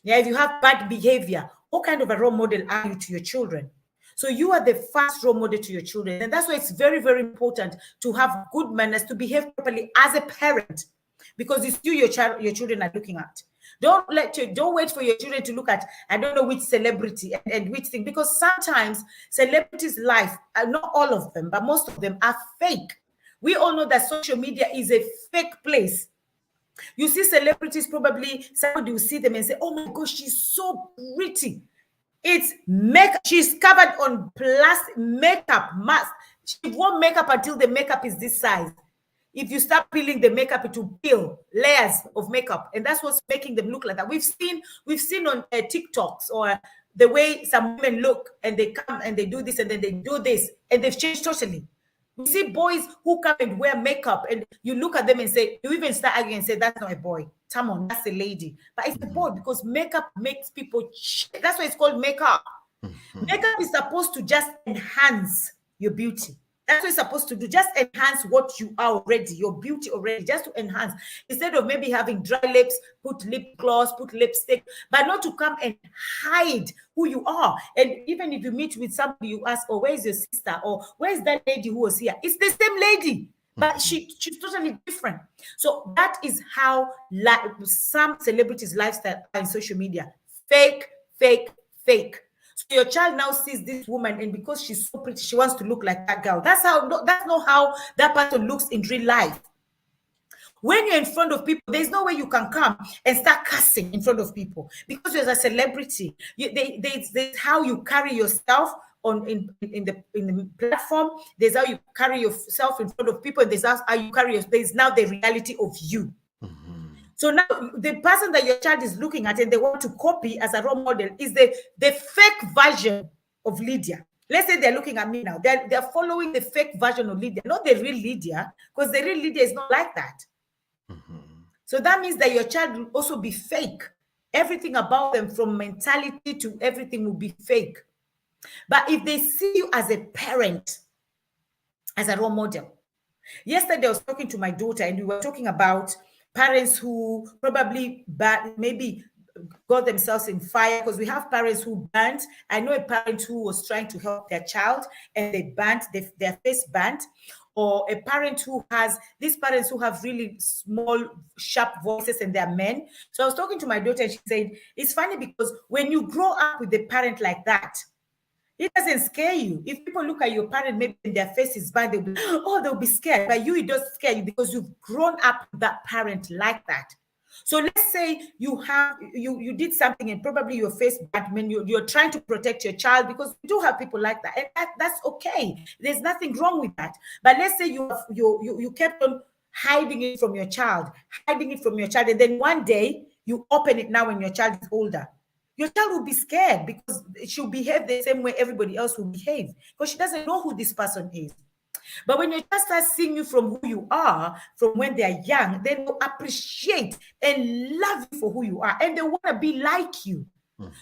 yeah, if you have bad behavior, what kind of a role model are you to your children? So you are the first role model to your children. And that's why it's very, very important to have good manners, to behave properly as a parent, because it's you your children are looking at. Don't wait for your children to look at, I don't know which celebrity and which thing, because sometimes celebrities' life, not all of them, but most of them are fake. We all know that social media is a fake place. You see celebrities, probably somebody will see them and say, oh my gosh, she's so pretty. It's makeup. She's covered on plastic makeup mask. She won't makeup until the makeup is this size. If you start peeling the makeup, it will peel layers of makeup, and that's what's making them look like that. We've seen on TikToks, or the way some women look, and they come and they do this and then they do this, and they've changed totally. We see boys who come and wear makeup, and you look at them and say, you even start arguing and say, that's not a boy. Come on, that's a lady. But it's a boy, Mhm. because makeup makes people, that's why it's called makeup. Mhm. Makeup is supposed to just enhance your beauty. That's what it's supposed to do. Just enhance what you are already, your beauty already, just to enhance. Instead of maybe having dry lips, put lip gloss, put lipstick, but not to come and hide who you are. And even if you meet with somebody, you ask, oh, where's your sister? Or where's that lady who was here? It's the same lady, but Mhm. she's totally different. So that is how some celebrities' lifestyle are in social media. Fake, fake, fake. So your child now sees this woman, and because she's so pretty, she wants to look like that girl. That's not how that person looks in real life. When you're in front of people, there's no way you can come and start cussing in front of people, because you're a celebrity. There's how you carry yourself in the platform. There's how you carry yourself in front of people, and there's how you carry yourself. There's now the reality of you. Mhm. So now the person that your child is looking at and they want to copy as a role model is the fake version of Lydia. Let's say they're looking at me now. They're following the fake version of Lydia, not the real Lydia, because the real Lydia is not like that. Mhm. So that means that your child will also be fake. Everything about them, from mentality to everything, will be fake. But if they see you as a parent, as a role model. Yesterday, I was talking to my daughter, and we were talking about parents who probably maybe got themselves in fire, because we have parents who burnt. I know a parent who was trying to help their child, and they burnt, their face burnt. Or a parent who has these parents who have really small, sharp voices, and they're men. So I was talking to my daughter, and she said, it's funny because when you grow up with a parent like that, it doesn't scare you. If people look at your parent, maybe their face is bad, they'll be scared. But you, it does scare you, because you've grown up with that parent like that. So let's say you did something and probably your face bad when you're trying to protect your child, because we do have people like that, and that's okay. There's nothing wrong with that. But let's say you kept on hiding it from your child, and then one day you open it now when your child is older. Your child will be scared because she'll behave the same way everybody else will behave, because she doesn't know who this person is. But when your child starts seeing you from who you are, from when they're young, they will appreciate and love you for who you are, and they want to be like you.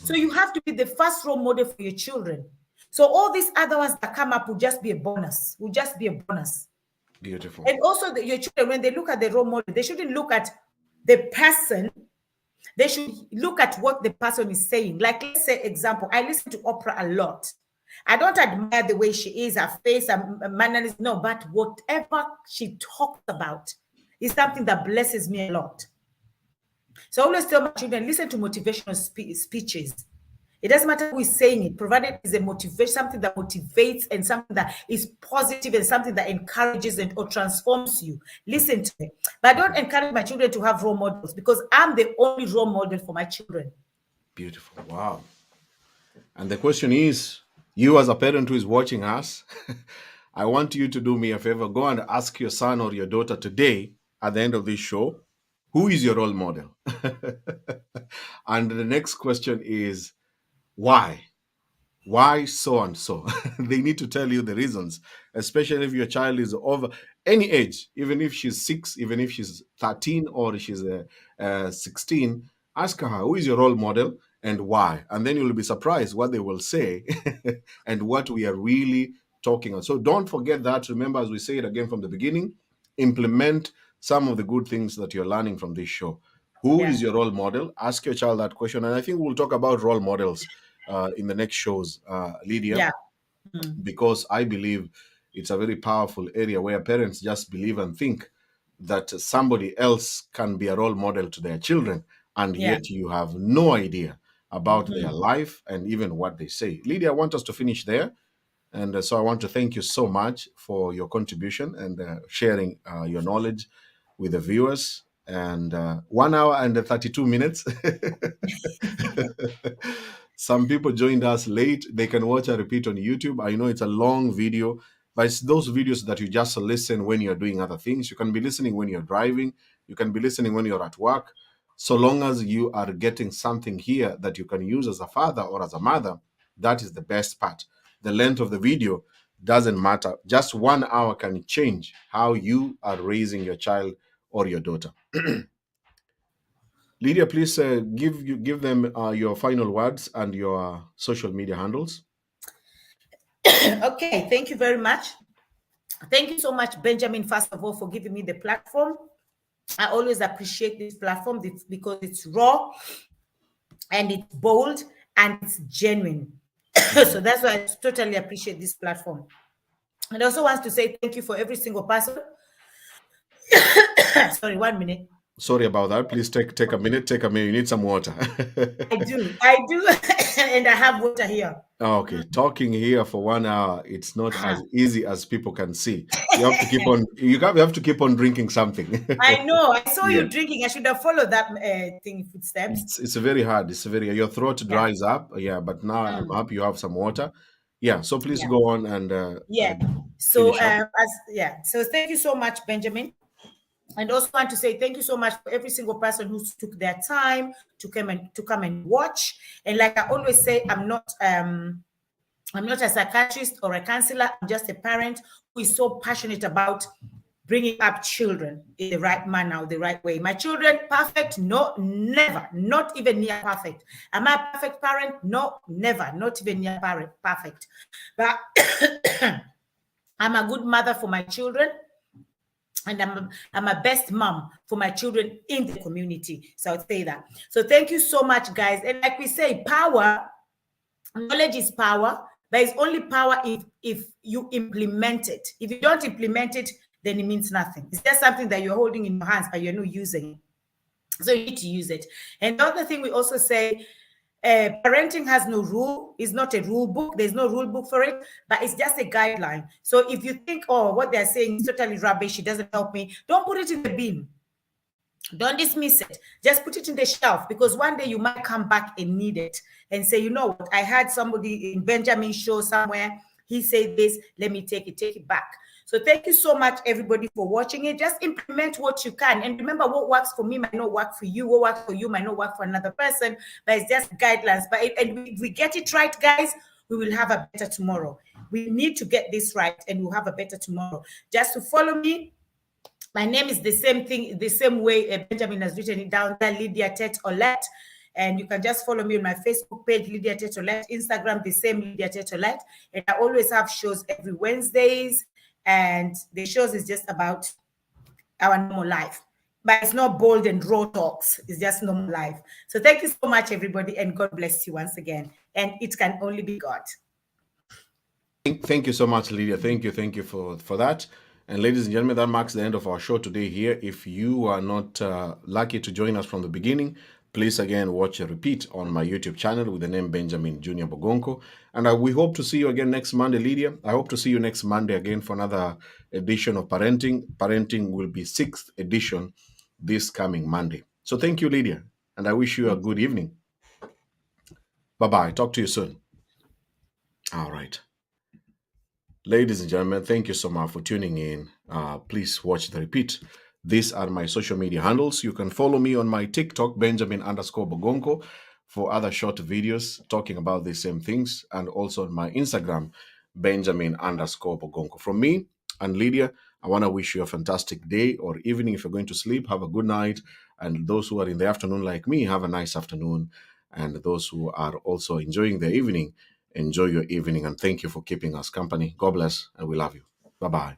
So you have to be the first role model for your children. So all these other ones that come up will just be a bonus, Beautiful. And also your children, when they look at the role model, they shouldn't look at the person. They should look at what the person is saying. Like, let's say, example, I listen to Oprah a lot. I don't admire the way she is, her face, her mannerism, no, but whatever she talks about is something that blesses me a lot. So I always tell my children, listen to motivational speeches. It doesn't matter who is saying it, provided it's a motivation, something that motivates and something that is positive and something that encourages and or transforms you. Listen to it. But I don't encourage my children to have role models, because I'm the only role model for my children. Beautiful. Wow. And the question is, you as a parent who is watching us, I want you to do me a favor. Go and ask your son or your daughter today at the end of this show, who is your role model? And the next question is, why? Why so and so? They need to tell you the reasons, especially if your child is over any age, even if she's 6, even if she's 13 or she's 16. Ask her, who is your role model and why? And then you'll be surprised what they will say and what we are really talking about. So don't forget that. Remember, as we say it again from the beginning, implement some of the good things that you're learning from this show. Who is your role model? Ask your child that question. And I think we'll talk about role models in the next shows, Lydia, because I believe it's a very powerful area where parents just believe and think that somebody else can be a role model to their children, and yet you have no idea about their life and even what they say. Lydia, I want us to finish there. And so I want to thank you so much for your contribution and sharing your knowledge with the viewers. And 1 hour and 32 minutes. Some people joined us late. They can watch a repeat on YouTube. I know it's a long video, but it's those videos that you just listen when you're doing other things. You can be listening when you're driving. You can be listening when you're at work. So long as you are getting something here that you can use as a father or as a mother, that is the best part. The length of the video doesn't matter. Just 1 hour can change how you are raising your child or your daughter. Lydia, please give them your final words and your social media handles. Okay, thank you very much. Thank you so much, Benjamin, first of all, for giving me the platform. I always appreciate this platform because it's raw and it's bold and it's genuine. So that's why I totally appreciate this platform. And I also want to say thank you for every single person. Sorry, 1 minute. Sorry about that. Please take a minute. Take a minute. You need some water. I do, and I have water here. Okay, talking here for 1 hour, it's not as easy as people can see. You have to keep on. You have to keep on drinking something. I know. I saw you drinking. I should have followed that thing footsteps. It's very hard. It's very, your throat dries up. Yeah, but now I'm happy you have some water. Yeah. So please go on and So So thank you so much, Benjamin. And also want to say thank you so much for every single person who took their time to come and watch. And like I always say, I'm not a psychiatrist or a counselor. I'm just a parent who is so passionate about bringing up children in the right manner, the right way. My children, perfect? No, never. Not even near perfect. Am I a perfect parent? No, never. Not even near perfect. But I'm a good mother for my children. And I'm a best mom for my children in the community. So I'll say that. So thank you so much, guys. And like we say, knowledge is power, but it's only power if you implement it. If you don't implement it, then it means nothing. It's just something that you're holding in your hands, but you're not using it. So you need to use it. And the other thing we also say, parenting has no rule. It's not a rule book. There's no rule book for it, but it's just a guideline. So if you think, oh, what they're saying is totally rubbish, it doesn't help me, don't put it in the bin. Don't dismiss it. Just put it in the shelf, because one day you might come back and need it and say, you know what, I had somebody in Benjamin's show somewhere. He said this, let me take it back. So thank you so much, everybody, for watching it. Just implement what you can. And remember, what works for me might not work for you. What works for you might not work for another person, but it's just guidelines. But if we get it right, guys, we will have a better tomorrow. We need to get this right, and we'll have a better tomorrow. Just to follow me, my name is the same thing, the same way Benjamin has written it down there, Lydia Tett Olet. And you can just follow me on my Facebook page, Lydia Tett Olet, Instagram, the same Lydia Tett Olet. And I always have shows every Wednesdays. And the shows is just about our normal life. But it's not bold and raw talks. It's just normal life. So thank you so much, everybody. And God bless you once again. And it can only be God. Thank you so much, Lydia. Thank you for that. And ladies and gentlemen, that marks the end of our show today here. If you are not lucky to join us from the beginning, please again watch a repeat on my YouTube channel with the name Benjamin Junior Bogonko. And we hope to see you again next Monday, Lydia. I hope to see you next Monday again for another edition of Parenting. Parenting will be 6th edition this coming Monday. So thank you, Lydia. And I wish you a good evening. Bye-bye. Talk to you soon. All right. Ladies and gentlemen, thank you so much for tuning in. Please watch the repeat. These are my social media handles. You can follow me on my TikTok, Benjamin_Bogonko, for other short videos talking about the same things, and also on my Instagram, Benjamin_Bogonko. From me and Lydia, I want to wish you a fantastic day or evening. If you're going to sleep, have a good night. And those who are in the afternoon like me, have a nice afternoon. And those who are also enjoying their evening, enjoy your evening, and thank you for keeping us company. God bless, and we love you. Bye-bye.